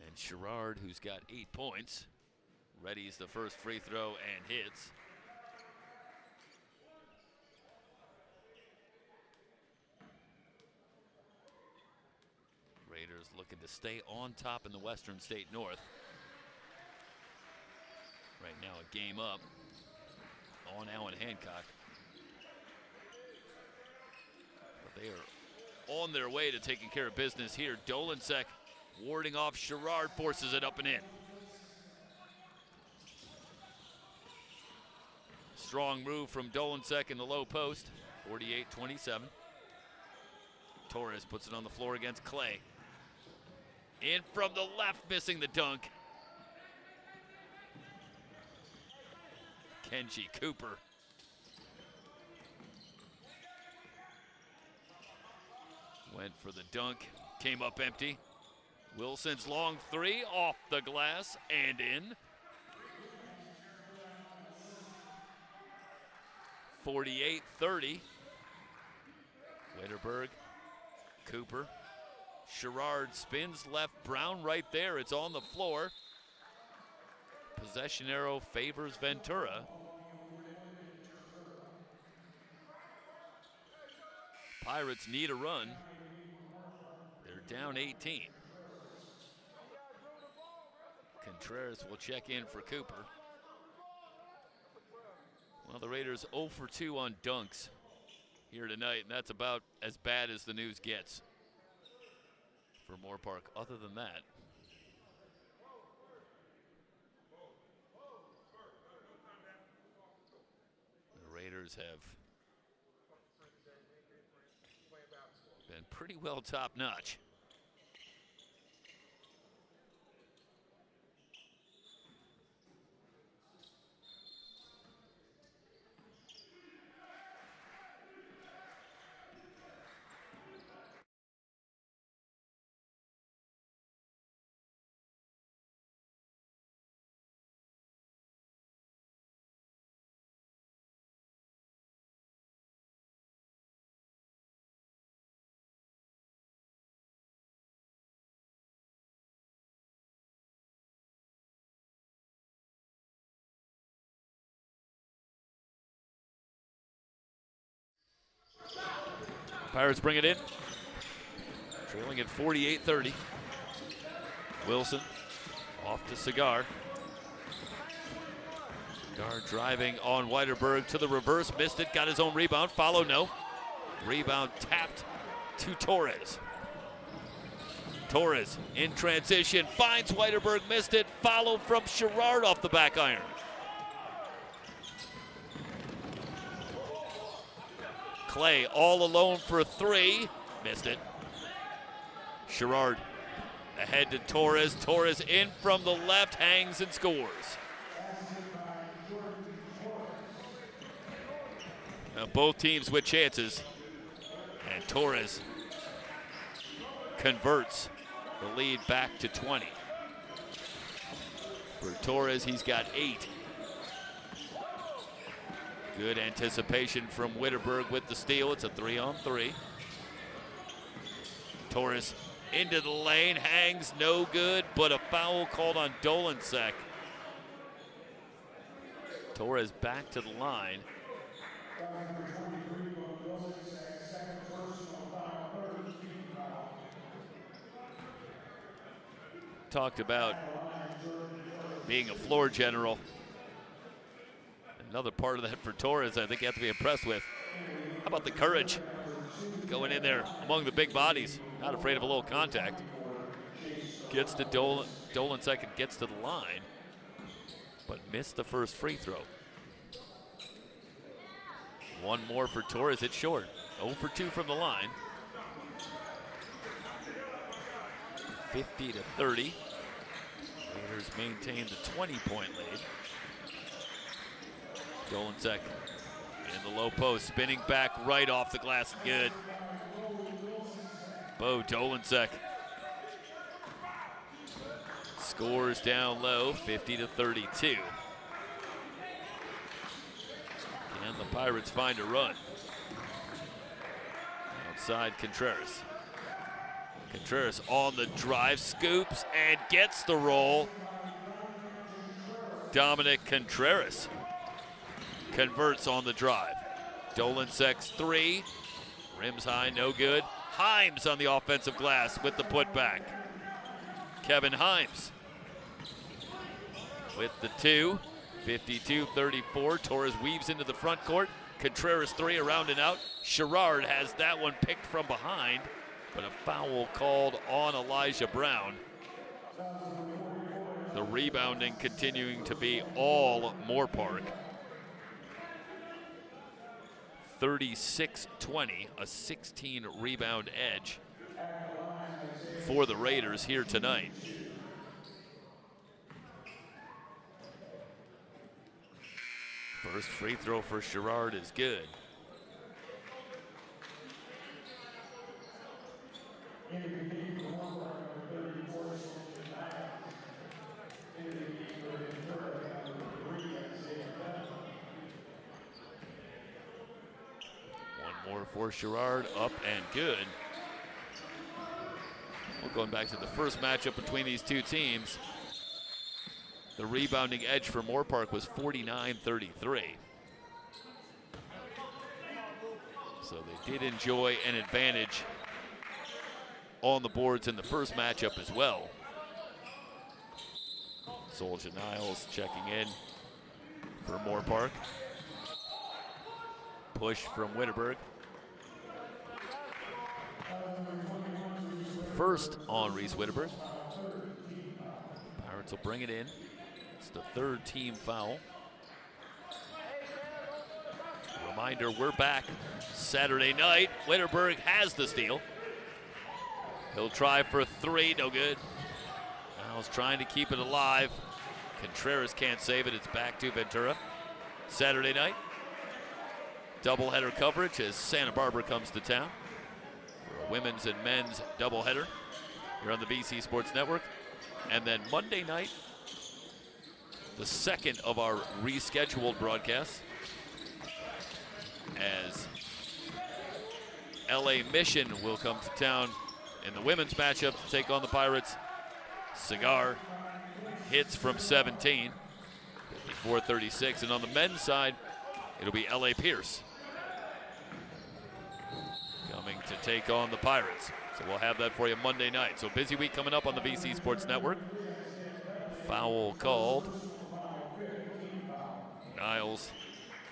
And Sherrard, who's got 8 points, readies the first free throw and hits. Raiders looking to stay on top in the Western State North. Right now a game up on Allen Hancock. But they are on their way to taking care of business here. Dolansek warding off Sherrard, forces it up and in. Strong move from Dolansek in the low post, 48-27. Torres puts it on the floor against Clay. In from the left, missing the dunk. Kenji Cooper. Went for the dunk, came up empty. Wilson's long three off the glass and in. 48-30. Witterberg, Cooper. Sherrard spins left, Brown right there. It's on the floor. Possession arrow favors Ventura. Pirates need a run. They're down 18. Contreras will check in for Cooper. Well, the Raiders 0 for 2 on dunks here tonight, and that's about as bad as the news gets for Moorpark. Other than that, the Raiders have been pretty well top-notch. Pirates bring it in, trailing at 48-30. Wilson off to Cigar. Cigar driving on Whiterberg to the reverse, missed it, got his own rebound, follow, no. Rebound tapped to Torres. Torres in transition, finds Whiterberg, missed it, follow from Sherrard off the back iron. Clay all alone for 3, missed it. Sherrard ahead to Torres. Torres in from the left, hangs and scores. Now both teams with chances, and Torres converts the lead back to 20. For Torres, he's got 8. Good anticipation from Whiterberg with the steal. It's a 3-on-3. Torres into the lane, hangs, no good, but a foul called on Dolansek. Torres back to the line. Talked about being a floor general. Another part of that for Torres I think you have to be impressed with. How about the courage going in there among the big bodies, not afraid of a little contact. Gets to Dolansek and gets to the line, but missed the first free throw. One more for Torres, it's short. 0 for 2 from the line. 50-30. Raiders maintain the 20-point lead. Dolansek in the low post, spinning back right off the glass, good. Bo Dolansek scores down low, 50-32. Can the Pirates find a run? Outside Contreras. Contreras on the drive, scoops and gets the roll. Dominic Contreras converts on the drive. Dolansek's 3, rims high, no good. Himes on the offensive glass with the putback. Kevin Himes with the 2, 52-34. Torres weaves into the front court. Contreras 3, around and out. Sherrard has that one picked from behind, but a foul called on Elijah Brown. The rebounding continuing to be all Moorpark. 36-20, a 16 rebound edge for the Raiders here tonight. First free throw for Sherrard is good. More for Sherrard, up and good. Well, going back to the first matchup between these two teams, the rebounding edge for Moorpark was 49-33. So they did enjoy an advantage on the boards in the first matchup as well. Soldier Niles checking in for Moorpark. Push from Wittenberg. First on Reese Wittenberg. Pirates will bring it in. It's the third team foul. Reminder, we're back Saturday night. Wittenberg has the steal. He'll try for three, no good. Niles trying to keep it alive. Contreras can't save it. It's back to Ventura. Saturday night, doubleheader coverage as Santa Barbara comes to town for a women's and men's doubleheader here on the VC Sports Network. And then Monday night, the second of our rescheduled broadcasts, as LA Mission will come to town in the women's matchup to take on the Pirates. Cigar hits from 17, 54-36, and on the men's side, it'll be LA Pierce coming to take on the Pirates. So we'll have that for you Monday night. So busy week coming up on the VC Sports Network. Foul called. Niles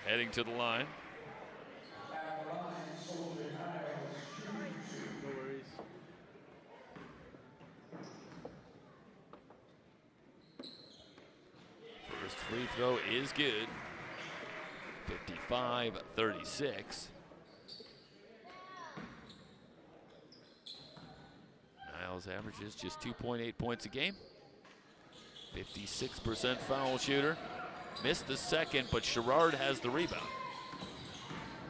heading to the line. First free throw is good. 55-36. Niles averages just 2.8 points a game. 56% foul shooter. Missed the second, but Sherrard has the rebound.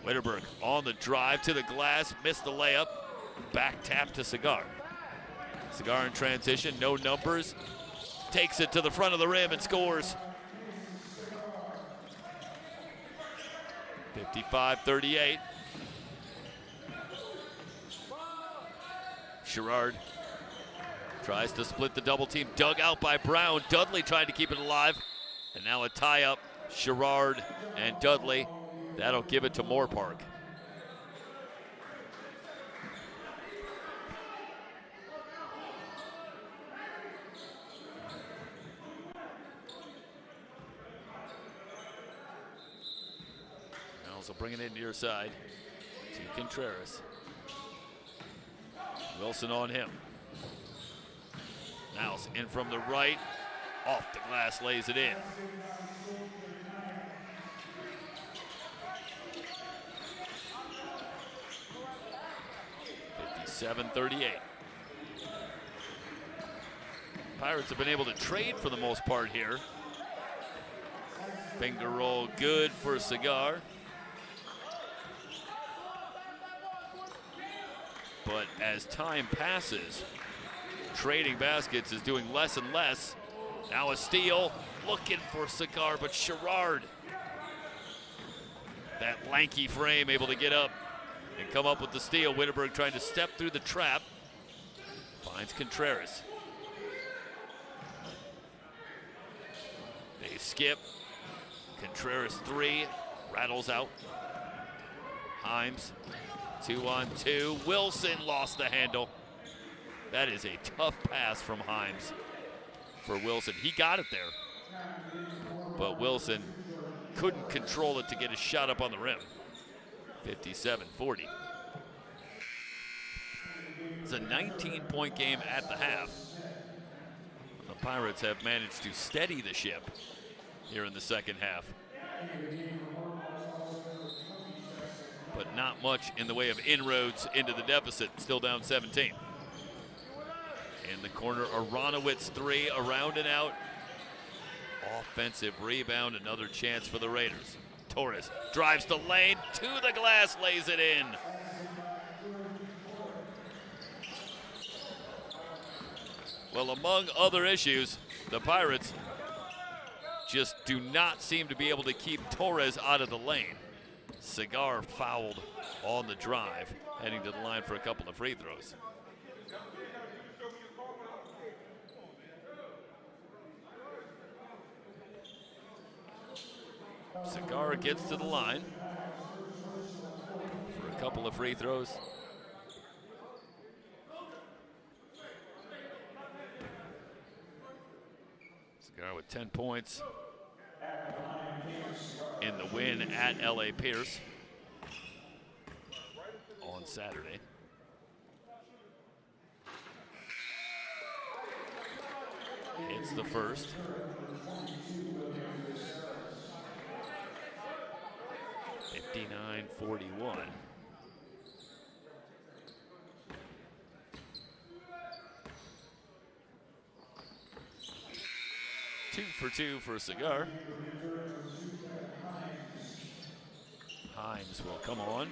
Wittenberg on the drive to the glass, missed the layup. Back tap to Cigar. Cigar in transition, no numbers. Takes it to the front of the rim and scores. 55-38. Sherrard tries to split the double team, dug out by Brown. Dudley trying to keep it alive. And now a tie-up, Sherrard and Dudley. That'll give it to Moorpark. Niles will bring it in near side to Contreras. Wilson on him. Niles in from the right. Off the glass, lays it in. $57-38. Pirates have been able to trade for the most part here. Finger roll good for Cigar. But as time passes, trading baskets is doing less and less. Now a steal, looking for Cigar, but Sherrard, that lanky frame, able to get up and come up with the steal. Wittenberg trying to step through the trap. Finds Contreras. They skip. Contreras three, rattles out. Himes, 2-on-2. Wilson lost the handle. That is a tough pass from Himes for Wilson. He got it there, but Wilson couldn't control it to get a shot up on the rim. 57-40. It's a 19-point game at the half. The Pirates have managed to steady the ship here in the second half, but not much in the way of inroads into the deficit. Still down 17. In the corner, Aronowitz three, around and out. Offensive rebound, another chance for the Raiders. Torres drives the lane, to the glass, lays it in. Well, among other issues, the Pirates just do not seem to be able to keep Torres out of the lane. Cigar fouled on the drive, heading to the line for a couple of free throws. Cigar gets to the line for a couple of free throws. Cigar with 10 points in the win at LA Pierce on Saturday. It's the first. (59-41). 2 for 2 for Cigar. Himes will come on.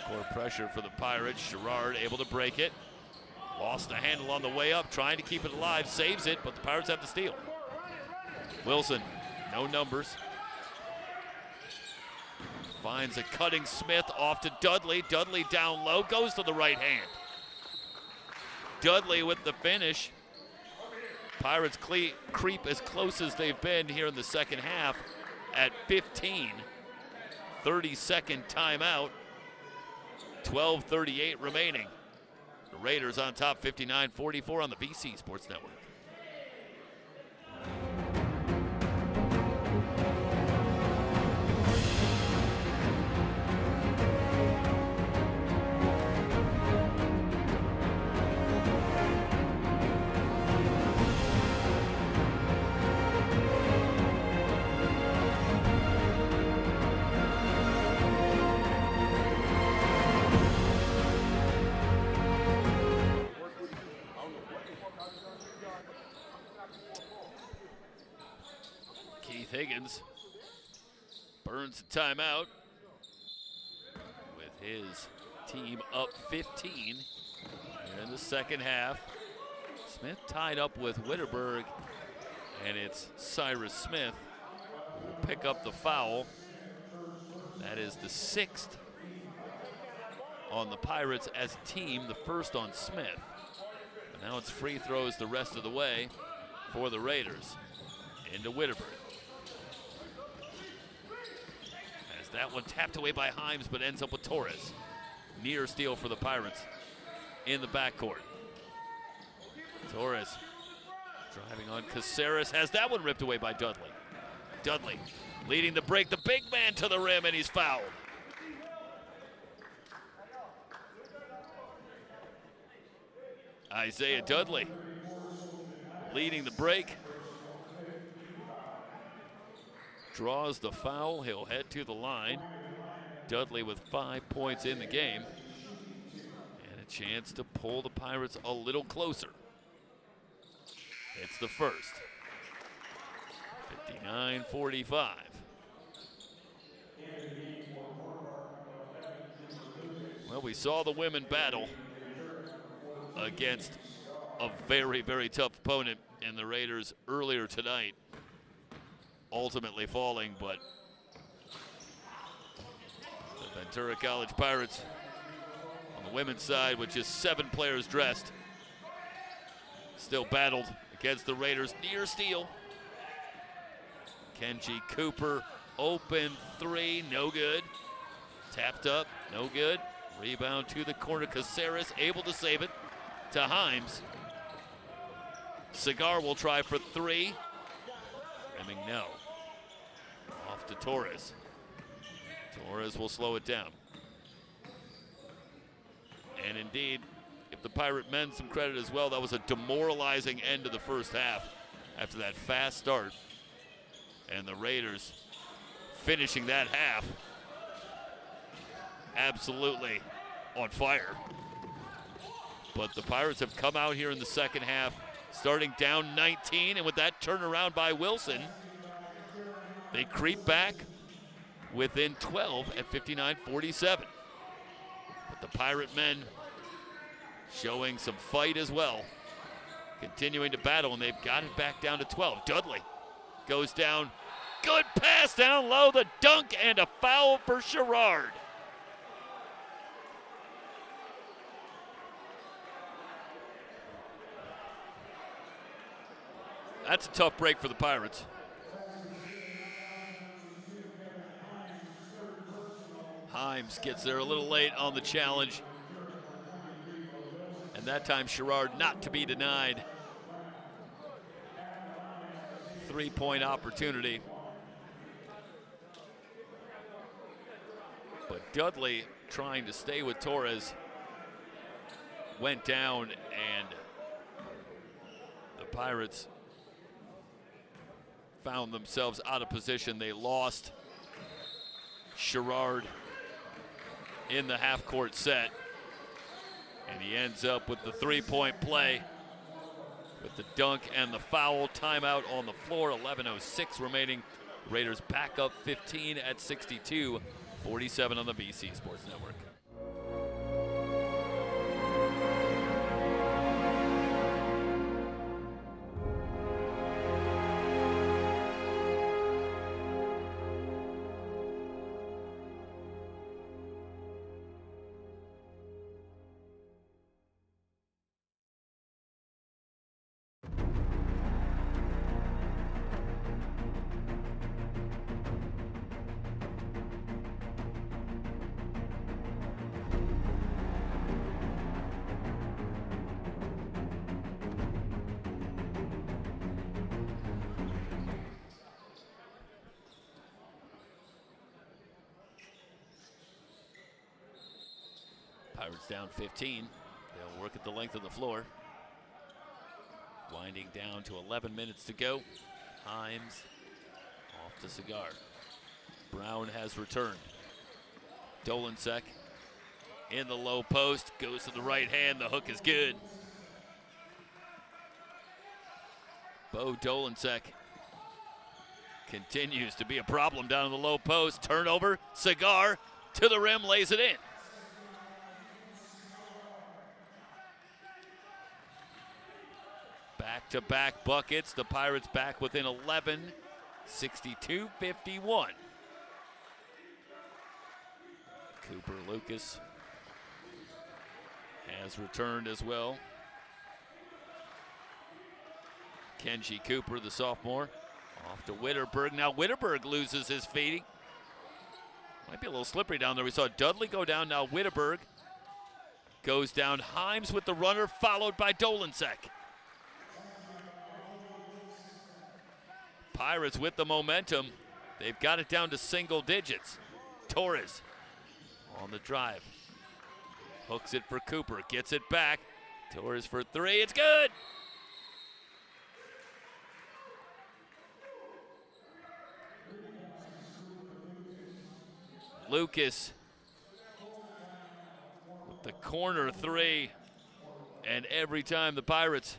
Full court pressure for the Pirates. Girard able to break it. Lost the handle on the way up, trying to keep it alive, saves it, but the Pirates have the steal. Wilson, no numbers. Finds a cutting Smith off to Dudley. Dudley down low, goes to the right hand. Dudley with the finish. Pirates creep as close as they've been here in the second half at 15. 30-second timeout. 12:38 remaining. The Raiders on top 59-44 on the VC Sports Network. Higgins burns the timeout with his team up 15 in the second half. Smith tied up with Witterberg, and it's Cyrus Smith who will pick up the foul. That is the 6th on the Pirates as a team, the first on Smith. But now it's free throws the rest of the way for the Raiders. Into Witterberg. That one tapped away by Himes, but ends up with Torres. Near steal for the Pirates in the backcourt. Torres driving on Caceres, has that one ripped away by Dudley. Dudley leading the break, the big man to the rim, and he's fouled. Isaiah Dudley leading the break. Draws the foul, he'll head to the line. Dudley with 5 points in the game. And a chance to pull the Pirates a little closer. It's the first. 59-45. Well, we saw the women battle against a very, very tough opponent in the Raiders earlier tonight. Ultimately falling, but the Ventura College Pirates on the women's side with just 7 players dressed still battled against the Raiders. Near steal. Kenji Cooper, open 3, no good. Tapped up, no good. Rebound to the corner. Caceres able to save it to Himes. Cigar will try for 3. Rimming no. Off to Torres. Torres will slow it down. And indeed, if the Pirate men some credit as well, that was a demoralizing end to the first half after that fast start. And the Raiders finishing that half absolutely on fire. But the Pirates have come out here in the second half starting down 19, and with that turnaround by Wilson, they creep back within 12 at 59-47. But the Pirate men showing some fight as well, continuing to battle, and they've got it back down to 12. Dudley goes down, good pass down low, the dunk, and a foul for Girard. That's a tough break for the Pirates. Himes gets there a little late on the challenge. And that time Sherrard not to be denied. 3-point opportunity. But Dudley, trying to stay with Torres, went down, and the Pirates found themselves out of position. They lost Sherrard in the half-court set, and he ends up with the 3-point play with the dunk and the foul. Timeout on the floor, 11:06 remaining. Raiders back up 15 at 62-47 on the VC Sports Network. Pirates down 15. They'll work at the length of the floor. Winding down to 11 minutes to go. Himes off to Cigar. Brown has returned. Dolensek in the low post, goes to the right hand. The hook is good. Bo Dolensek continues to be a problem down in the low post. Turnover, Cigar to the rim, lays it in. Back-to-back buckets. The Pirates back within 11, 62-51. Cooper Lucas has returned as well. Kenji Cooper, the sophomore, off to Witterberg. Now Witterberg loses his feet. Might be a little slippery down there. We saw Dudley go down. Now Witterberg goes down. Himes with the runner, followed by Dolensek. Pirates with the momentum. They've got it down to single digits. Torres on the drive. Hooks it for Cooper. Gets it back. Torres for three. It's good. Lucas with the corner three. And every time the Pirates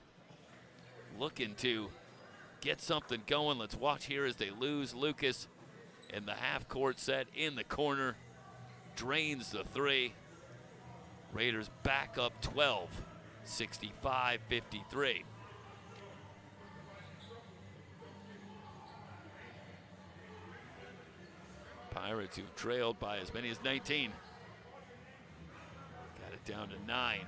looking to get something going. Let's watch here as they lose. Lucas in the half-court set in the corner. Drains the three. Raiders back up 12, 65-53. Pirates, who've trailed by as many as 19. Got it down to 9.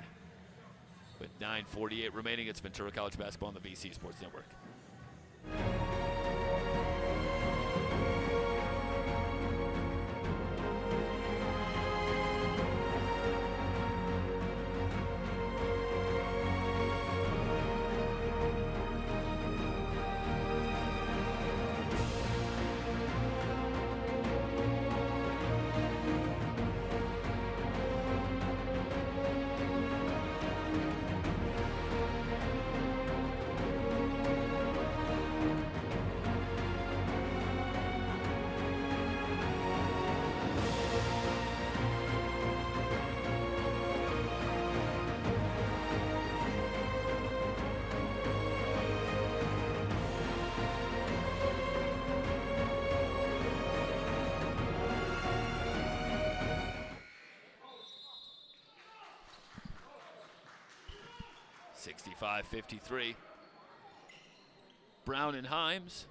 With 9:48 remaining, it's Ventura College basketball on the VC Sports Network. .53. Brown and Himes,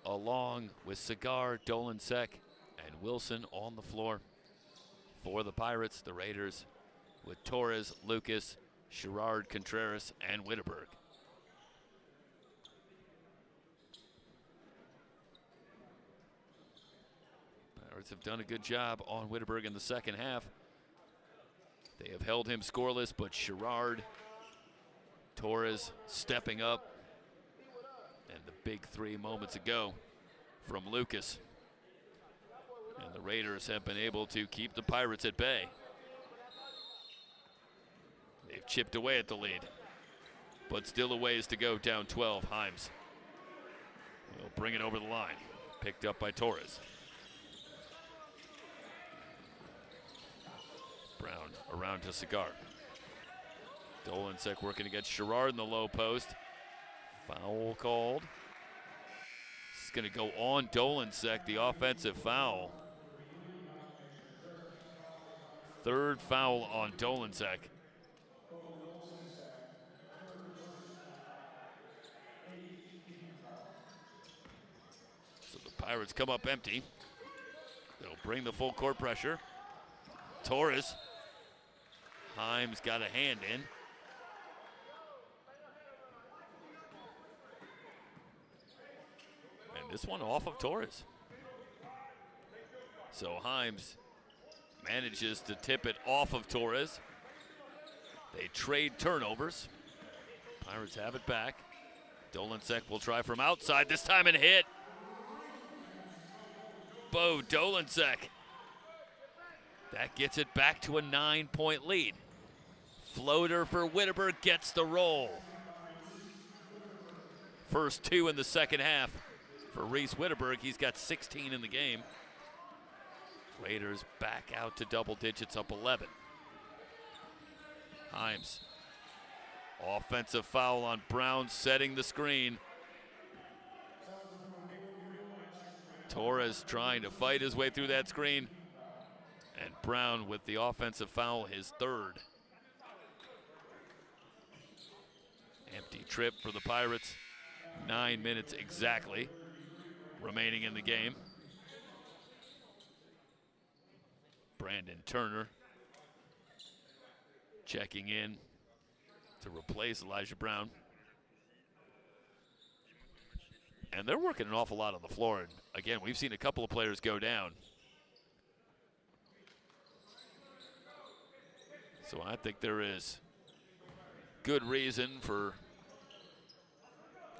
along with Cigar, Dolensek, and Wilson on the floor. For the Pirates, the Raiders with Torres, Lucas, Sherrard, Contreras, and Witterberg. Pirates have done a good job on Wittenberg in the second half. They have held him scoreless, but Sherrard, Torres stepping up, and the big three moments ago from Lucas. And the Raiders have been able to keep the Pirates at bay. They've chipped away at the lead, but still a ways to go, down 12. Himes will bring it over the line. Picked up by Torres. Brown around to Cigar. Dolancek working against Sherrard in the low post. Foul called. It's going to go on Dolancek, the offensive foul. Third foul on Dolancek. So the Pirates come up empty. They'll bring the full court pressure. Torres. Himes got a hand in. And this one off of Torres. So Himes manages to tip it off of Torres. They trade turnovers. Pirates have it back. Dolancek will try from outside, this time and hit. Bo Dolancek. That gets it back to a 9-point lead. Floater for Wittenberg gets the roll. First two in the second half for Reese Wittenberg. He's got 16 in the game. Raiders back out to double digits, up 11. Himes. Offensive foul on Brown, setting the screen. Torres trying to fight his way through that screen. And Brown with the offensive foul, his third. Empty trip for the Pirates. 9 minutes exactly remaining in the game. Brandon Turner checking in to replace Elijah Brown. And they're working an awful lot on the floor. And again, we've seen a couple of players go down. So I think there is good reason for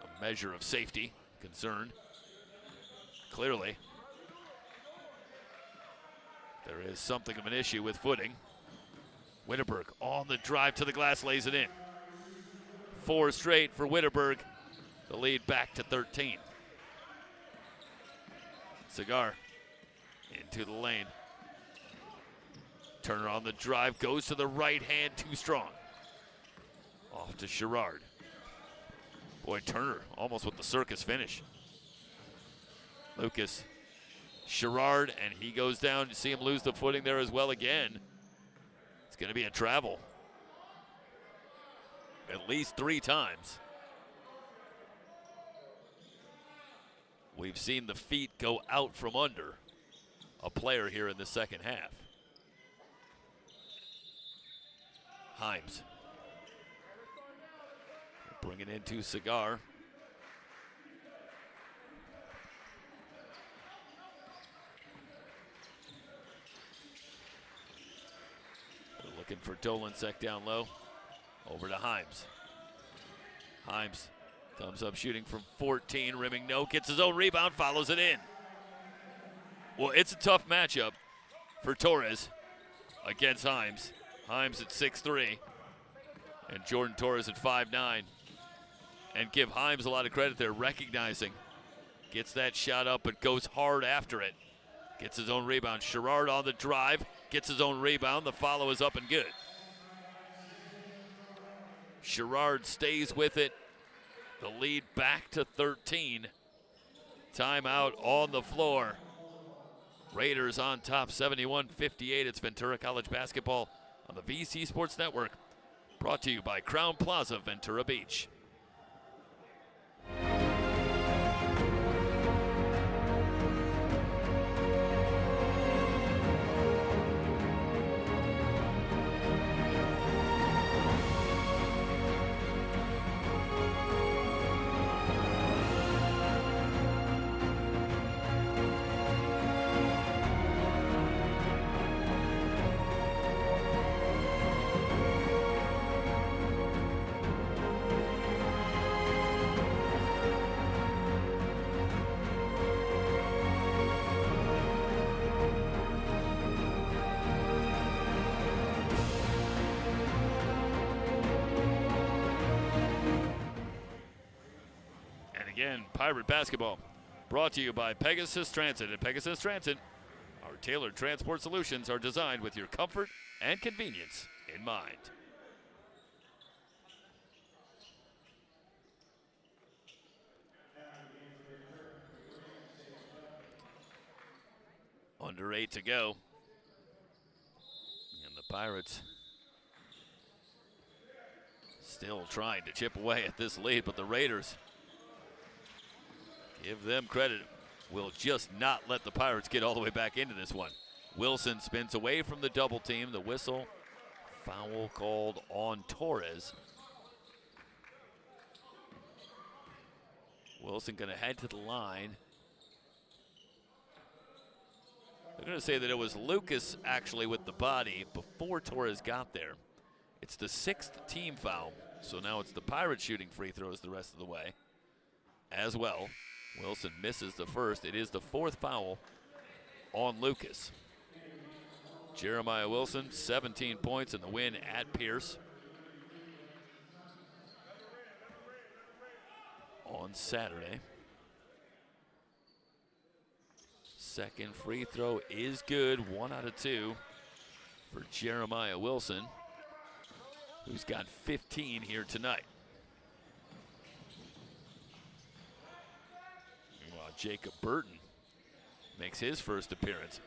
a measure of safety concern. Clearly, there is something of an issue with footing. Wittenberg on the drive to the glass, lays it in. 4 straight for Wittenberg. The lead back to 13. Cigar into the lane. Turner on the drive, goes to the right hand, too strong. Off to Sherrard. Boy, Turner almost with the circus finish. Lucas, Sherrard, and he goes down. You see him lose the footing there as well again. It's going to be a travel. At least 3 times. We've seen the feet go out from under a player here in the second half. Himes. Bring it into Cigar. They're looking for Dolancek down low. Over to Himes. Himes comes up shooting from 14, rimming no, gets his own rebound, follows it in. Well, it's a tough matchup for Torres against Himes. Himes at 6'3", and Jordan Torres at 5'9". And give Himes a lot of credit there, recognizing. Gets that shot up, but goes hard after it. Gets his own rebound. Sherrard on the drive, gets his own rebound. The follow is up and good. Sherrard stays with it. The lead back to 13. Timeout on the floor. Raiders on top, 71-58. It's Ventura College basketball on the VC Sports Network. Brought to you by Crown Plaza, Ventura Beach. again, Pirate basketball brought to you by Pegasus Transit. At Pegasus Transit, our tailored transport solutions are designed with your comfort and convenience in mind. Under 8 to go. And the Pirates still trying to chip away at this lead, but the Raiders, give them credit, will just not let the Pirates get all the way back into this one. Wilson spins away from the double team. The whistle, foul called on Torres. Wilson going to head to the line. They're going to say that it was Lucas actually with the body before Torres got there. It's the 6th team foul, so now it's the Pirates shooting free throws the rest of the way as well. Wilson misses the first. It is the 4th foul on Lucas. Jeremiah Wilson, 17 points in the win at Pierce on Saturday. Second free throw is good, 1 out of 2 for Jeremiah Wilson, who's got 15 here tonight. Well, Jacob Burton makes his first appearance.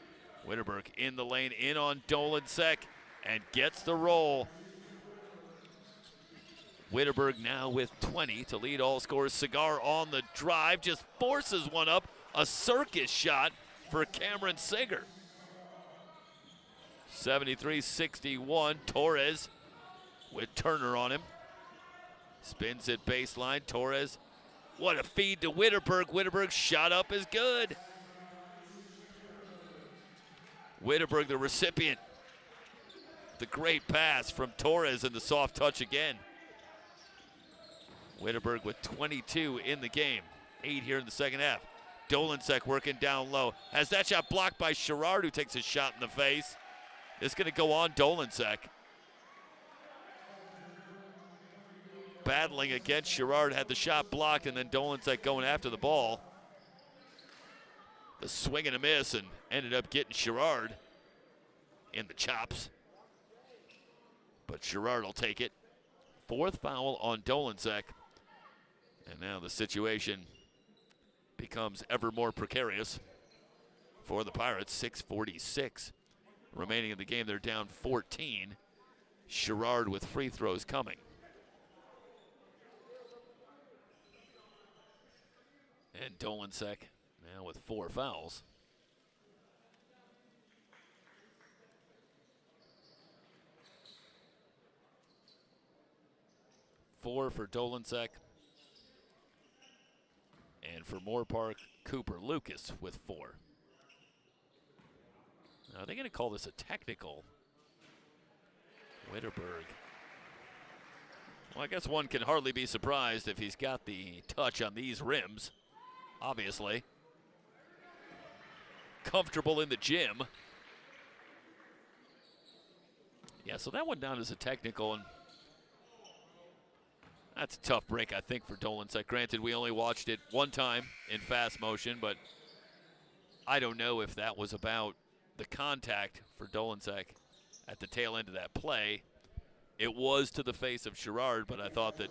Witterberg in the lane, in on Dolansek, and gets the roll. Witterberg now with 20 to lead all scorers. Cigar on the drive, just forces one up. A circus shot for Cameron Singer. 73-61, Torres with Turner on him. Spins it baseline, Torres. What a feed to Witterberg. Witterberg's shot up is good. Witterberg, the recipient. The great pass from Torres and the soft touch again. Witterberg with 22 in the game. 8 here in the second half. Dolansek working down low. Has that shot blocked by Sherrard, who takes a shot in the face. It's going to go on Dolansek. Battling against Sherrard, had the shot blocked, and then Dolansek going after the ball. The swing and a miss, and ended up getting Sherrard in the chops. But Sherrard will take it. 4th foul on Dolansek. And now the situation becomes ever more precarious for the Pirates. 6:46 remaining in the game. They're down 14. Sherrard with free throws coming. And Dolansek now with 4 fouls. Four for Dolansek. And for Moorpark, Cooper Lucas with 4. Now, are they going to call this a technical? Witterberg. Well, I guess one can hardly be surprised if he's got the touch on these rims, obviously. Comfortable in the gym. Yeah, so that went down as a technical, and that's a tough break, I think, for Dolansek. Granted, we only watched it one time in fast motion, but I don't know if that was about the contact for Dolansek at the tail end of that play. It was to the face of Sherrard, but I thought that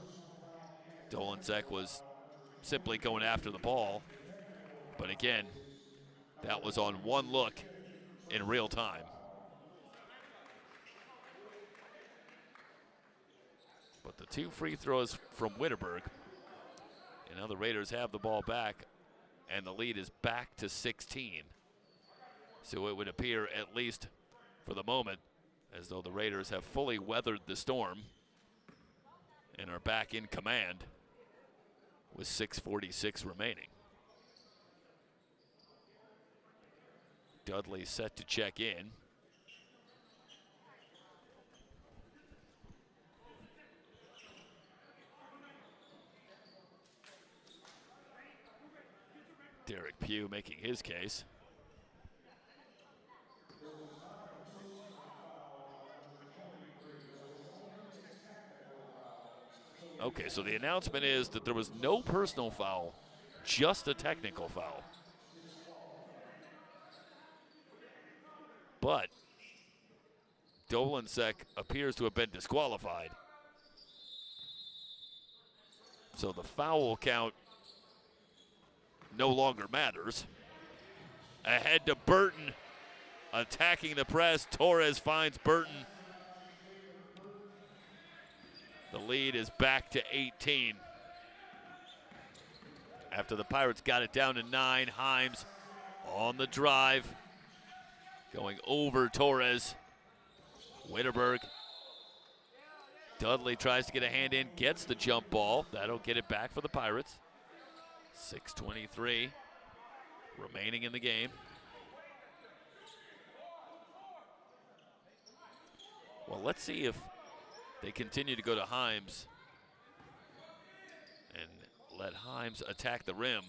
Dolansek was simply going after the ball. But again, that was on one look in real time. But the 2 free throws from Witterberg. And now the Raiders have the ball back, and the lead is back to 16. So it would appear, at least for the moment, as though the Raiders have fully weathered the storm and are back in command with 6:46 remaining. Dudley set to check in. Derek Pugh making his case. Okay, so the announcement is that there was no personal foul just a technical foul. But Dolinsek appears to have been disqualified. So the foul count no longer matters. Ahead to Burton, attacking the press. Torres finds Burton. The lead is back to 18. After the Pirates got it down to 9, Himes on the drive, going over Torres. Witterberg. Dudley tries to get a hand in, gets the jump ball. That'll get it back for the Pirates. 6:23 remaining in the game. Well, let's see if they continue to go to Himes and let Himes attack the rim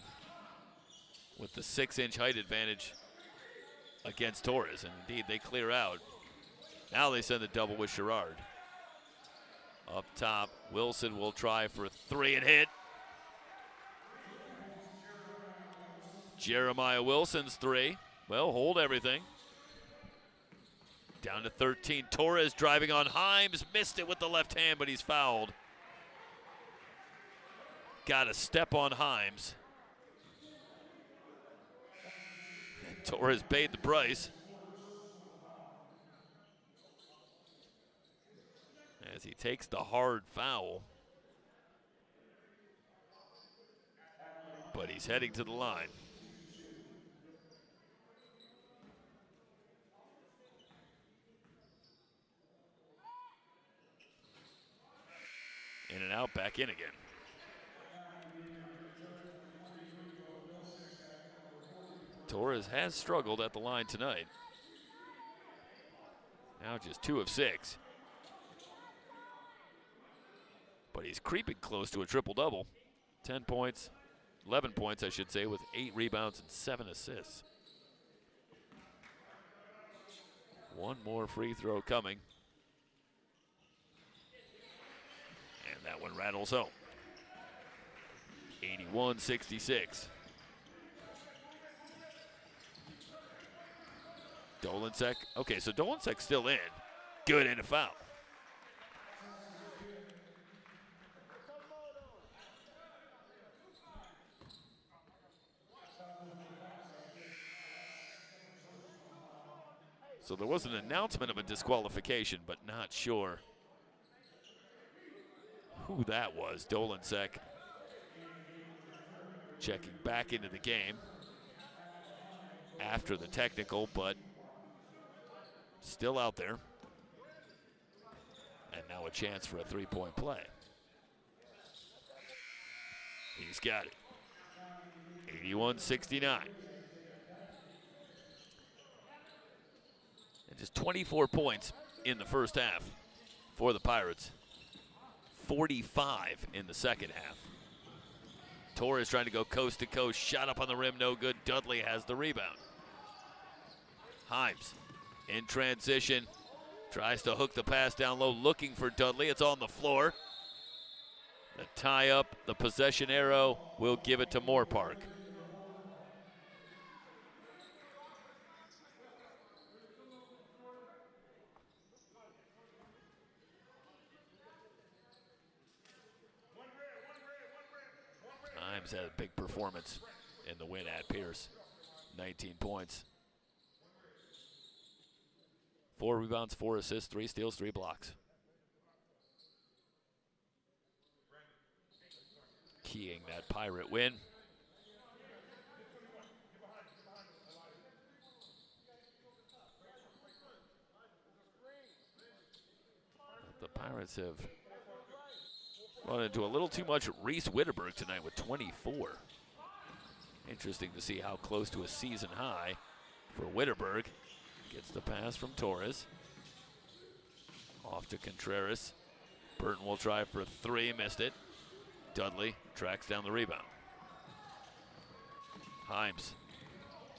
with the 6-inch height advantage against Torres. And indeed, they clear out. Now they send the double with Sherrard. Up top, Wilson will try for a 3 and hit. Jeremiah Wilson's 3. Well, hold everything. Down to 13. Torres driving on Himes. Missed it with the left hand, but he's fouled. Got a step on Himes. And Torres paid the price. As he takes the hard foul. But he's heading to the line. In and out, back in again. Torres has struggled at the line tonight. Now just 2 of 6. But he's creeping close to a triple-double. 10 points, 11 points, I should say, with 8 rebounds and 7 assists. One more free throw coming. And that one rattles home. 81-66. Dolinsek. Okay, so Dolinsek's still in. Good, and a foul. So there was an announcement of a disqualification, but not sure who that was. Dolinsek checking back into the game after the technical, but still out there. And now a chance for a 3-point play. He's got it. 81-69. And just 24 points in the first half for the Pirates. 45 in the second half. Torres trying to go coast to coast. Shot up on the rim, no good. Dudley has the rebound. Himes in transition. Tries to hook the pass down low, looking for Dudley. It's on the floor. The tie up, the possession arrow will give it to Moorpark. Himes had a big performance in the win at Pierce. 19 points. 4 rebounds, 4 assists, 3 steals, 3 blocks. Keying that Pirate win. The Pirates have run into a little too much Reese Witterberg tonight with 24. Interesting to see how close to a season high for Witterberg. Gets the pass from Torres. Off to Contreras. Burton will try for 3, missed it. Dudley tracks down the rebound. Himes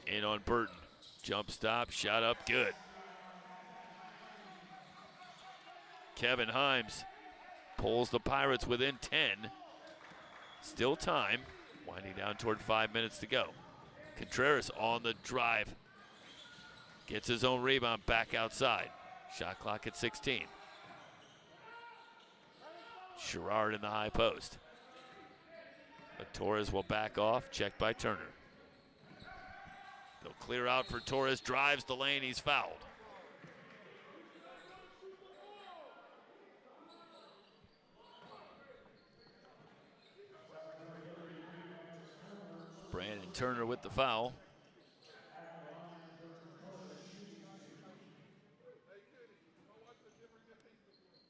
in on Burton. Jump stop, shot up, good. Kevin Himes pulls the Pirates within 10. Still time. Winding down toward 5 minutes to go. Contreras on the drive. Gets his own rebound back outside. Shot clock at 16. Sherrard in the high post. But Torres will back off, checked by Turner. They'll clear out for Torres, drives the lane, he's fouled. Brandon Turner with the foul.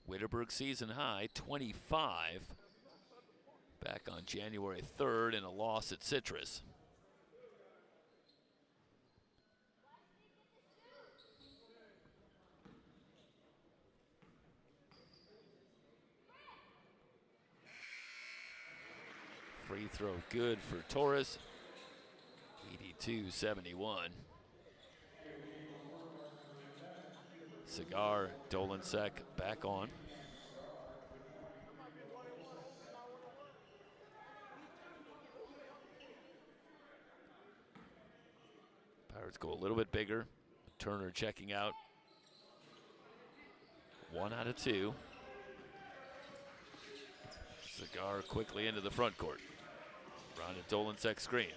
Witterberg season high, 25. Back on January 3rd in a loss at Citrus. Free throw good for Torres. 82-71. Cigar, Dolinsek back on. Pirates go a little bit bigger. Turner checking out. 1 out of 2. Cigar quickly into the front court. Around a Dolinsek screen.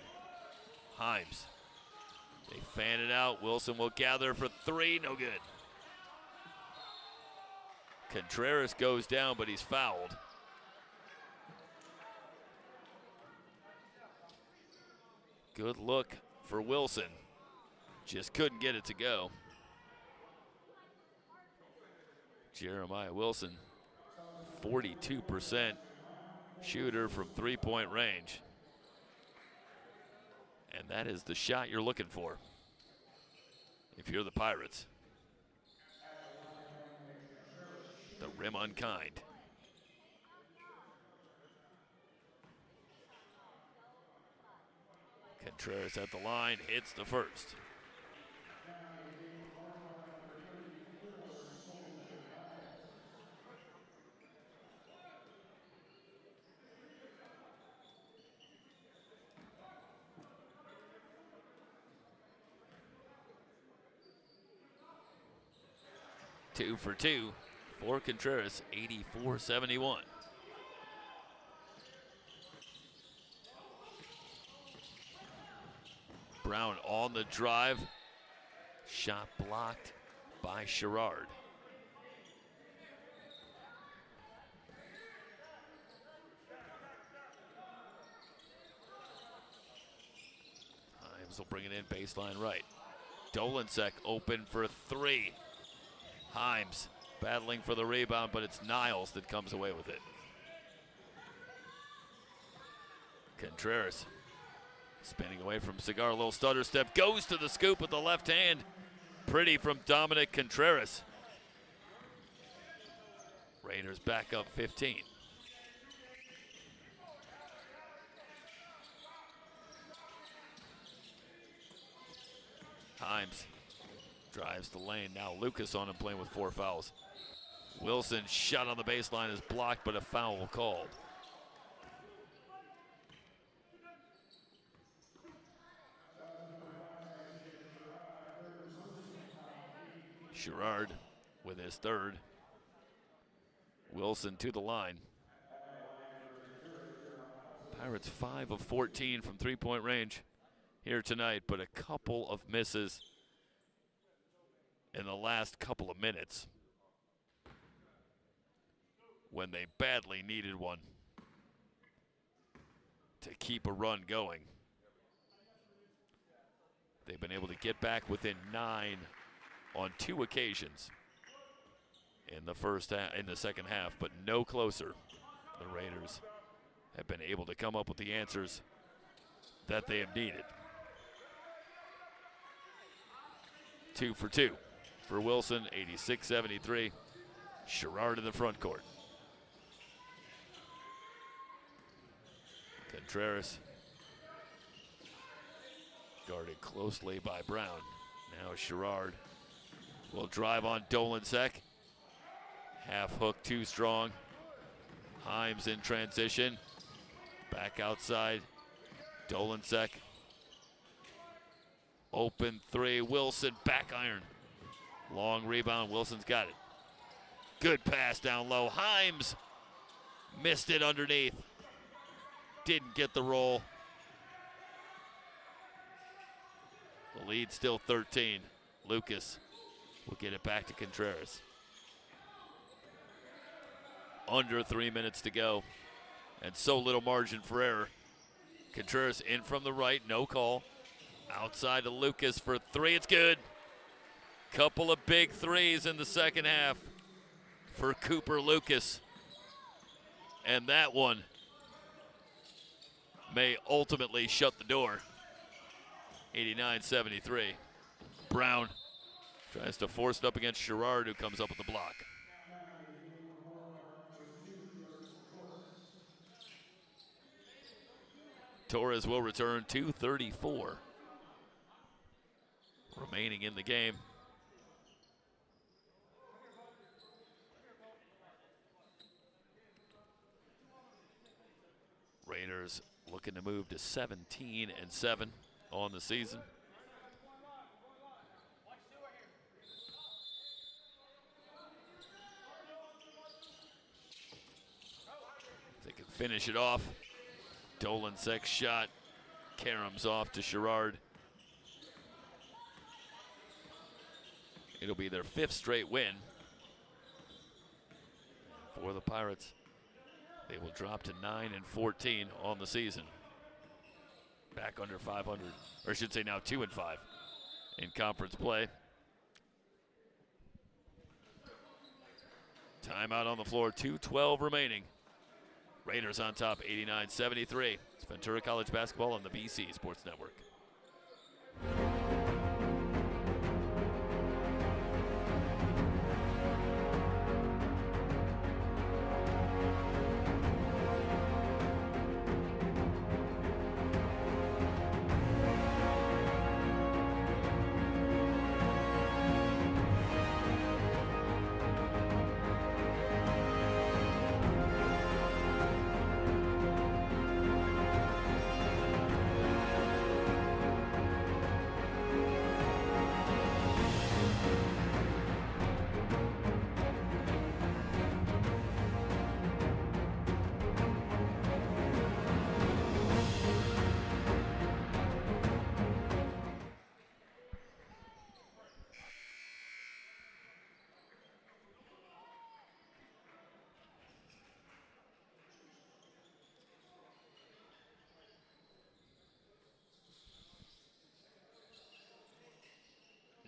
Himes. They fan it out. Wilson will gather for 3. No good. Contreras goes down, but he's fouled. Good look for Wilson. Just couldn't get it to go. Jeremiah Wilson, 42% shooter from 3-point range. And that is the shot you're looking for if you're the Pirates. The rim unkind. Contreras at the line, hits the first. Two for 2 for Contreras, 84-71. Brown on the drive. Shot blocked by Sherrard. Himes will bring it in baseline right. Dolinsek open for 3. Himes battling for the rebound, but it's Niles that comes away with it. Contreras spinning away from Cigar, a little stutter step, goes to the scoop with the left hand. Pretty from Dominic Contreras. Raiders back up 15. Himes drives the lane. Now Lucas on him, playing with 4 fouls. Wilson shot on the baseline is blocked, but a foul called. Sherrard with his 3rd. Wilson to the line. Pirates 5 of 14 from 3-point range here tonight, but a couple of misses in the last couple of minutes when they badly needed one to keep a run going. They've been able to get back within 9 on 2 occasions in the second half, but no closer. The Raiders have been able to come up with the answers that they have needed. 2 for 2 for Wilson, 86-73. Sherrard in the front court. Contreras guarded closely by Brown. Now Sherrard will drive on Dolinsek. Half hook too strong. Himes in transition. Back outside Dolensek. Open three. Wilson back iron. Long rebound. Wilson's got it. Good pass down low. Himes missed it underneath. Didn't get the roll. The lead still 13. Lucas will get it back to Contreras. Under 3 minutes to go. And so little margin for error. Contreras in from the right, no call. Outside to Lucas for three, it's good. Couple of big threes in the second half for Cooper Lucas. And that one may ultimately shut the door. 89-73. Brown tries to force it up against Sherrard, who comes up with the block. Torres will return. 2:34 remaining in the game. Raiders looking to move to 17-7 on the season. They can finish it off. Dolensek's shot caroms off to Sherrard. It'll be their 5th straight win for the Pirates. They will drop to 9-14 on the season. Back under 500, or I should say now 2-5 in conference play. Timeout on the floor, 2:12 remaining. Raiders on top, 89-73. It's Ventura College basketball on the VC Sports Network.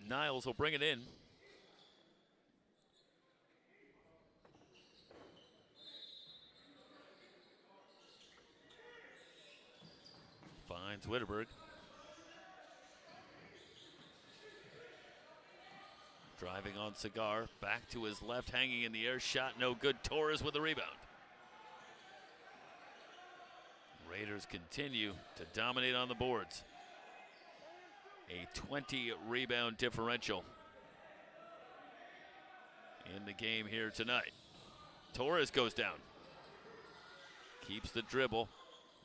Niles will bring it in. Finds Witterberg. Driving on Cigar. Back to his left, hanging in the air. Shot no good. Torres with the rebound. Raiders continue to dominate on the boards. A 20 rebound differential in the game here tonight. Torres goes down. Keeps the dribble.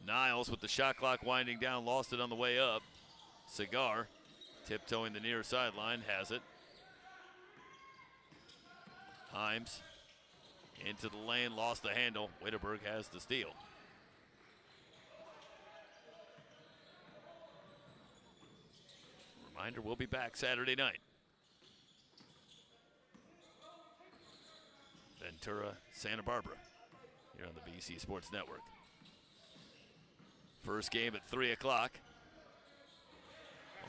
Niles with the shot clock winding down, lost it on the way up. Cigar tiptoeing the near sideline, has it. Himes into the lane, lost the handle. Witterberg has the steal. Reminder, we'll be back Saturday night. Ventura, Santa Barbara, here on the VC Sports Network. First game at 3 o'clock.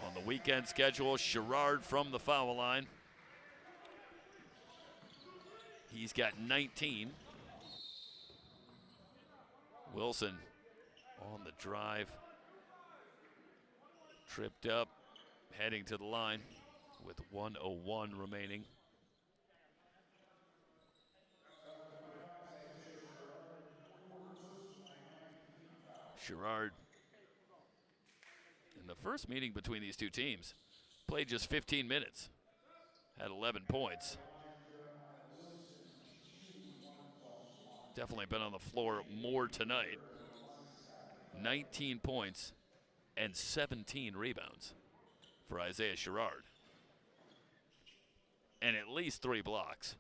On the weekend schedule, Sherrard from the foul line. He's got 19. Wilson on the drive. Tripped up, heading to the line with 1:01 remaining. Sherrard, in the first meeting between these two teams, played just 15 minutes, had 11 points. Definitely been on the floor more tonight. 19 points and 17 rebounds for Isaiah Sherrard. And at least 3 blocks.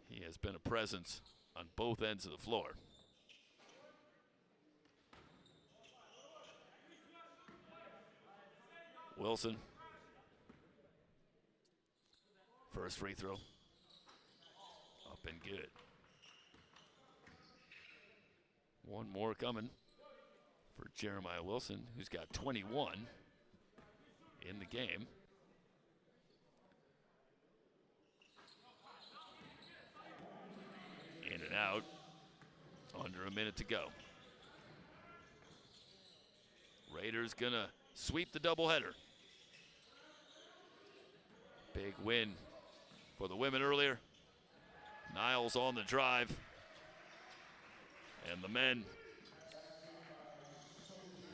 He has been a presence on both ends of the floor. Wilson. First free throw. Up and good. One more coming for Jeremiah Wilson, who's got 21 in the game. In and out. Under a minute to go. Raiders gonna sweep the doubleheader. Big win for the women earlier. Niles on the drive. And the men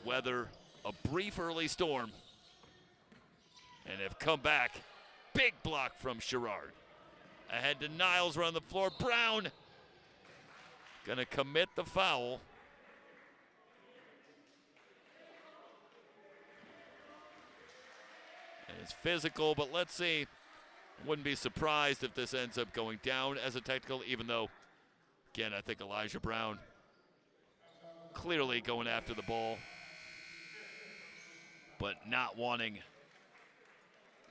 weather a brief early storm and have come back. Big block from Sherrard. Ahead to Niles around the floor. Brown gonna commit the foul. And it's physical, but let's see. Wouldn't be surprised if this ends up going down as a technical, even though, again, I think Elijah Brown clearly going after the ball, but not wanting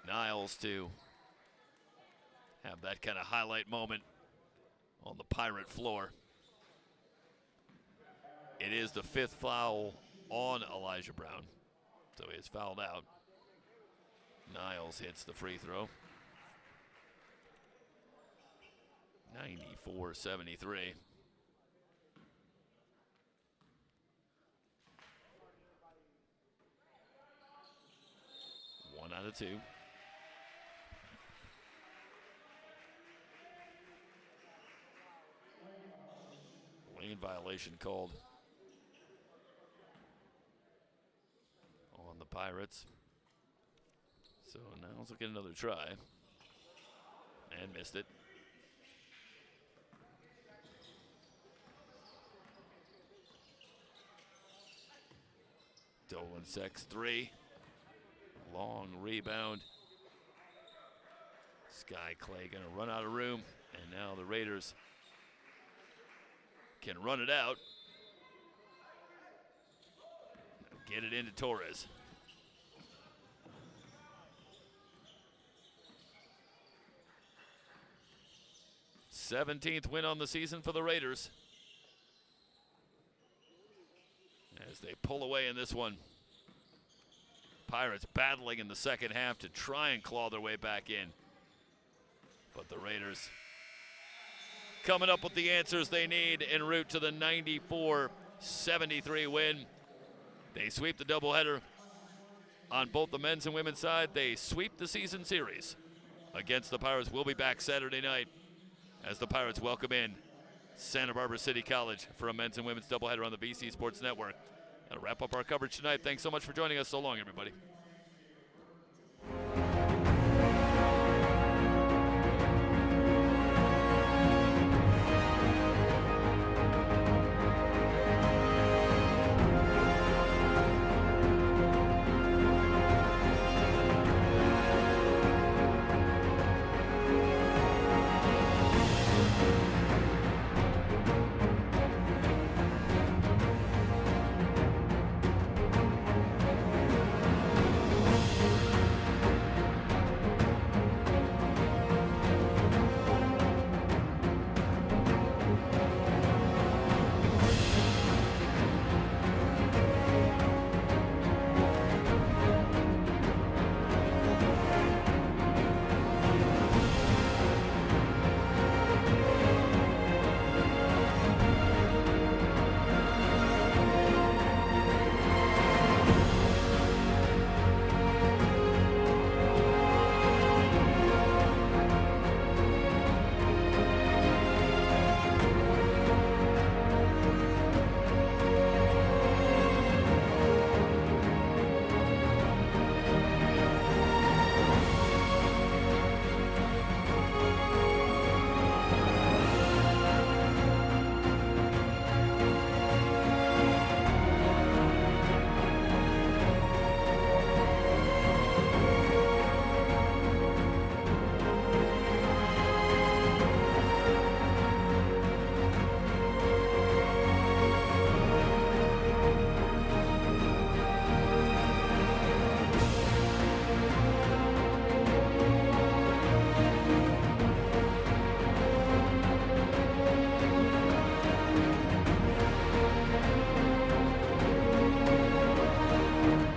Niles to have that kind of highlight moment on the Pirate floor. It is the 5th foul on Elijah Brown, so he is fouled out. Niles hits the free throw. 94-73. One out of 2. Lane violation called on the Pirates. So Niles will get another try. And missed it. Dolan Sex 3. Long rebound. Sky Clay gonna run out of room. And now the Raiders can run it out. Get it into Torres. 17th win on the season for the Raiders. As they pull away in this one. Pirates battling in the second half to try and claw their way back in. But the Raiders coming up with the answers they need en route to the 94-73 win. They sweep the doubleheader on both the men's and women's side. They sweep the season series against the Pirates. We'll be back Saturday night as the Pirates welcome in Santa Barbara City College for a men's and women's doubleheader on the VC Sports Network. That'll wrap up our coverage tonight. Thanks so much for joining us. So long, everybody. Ventura.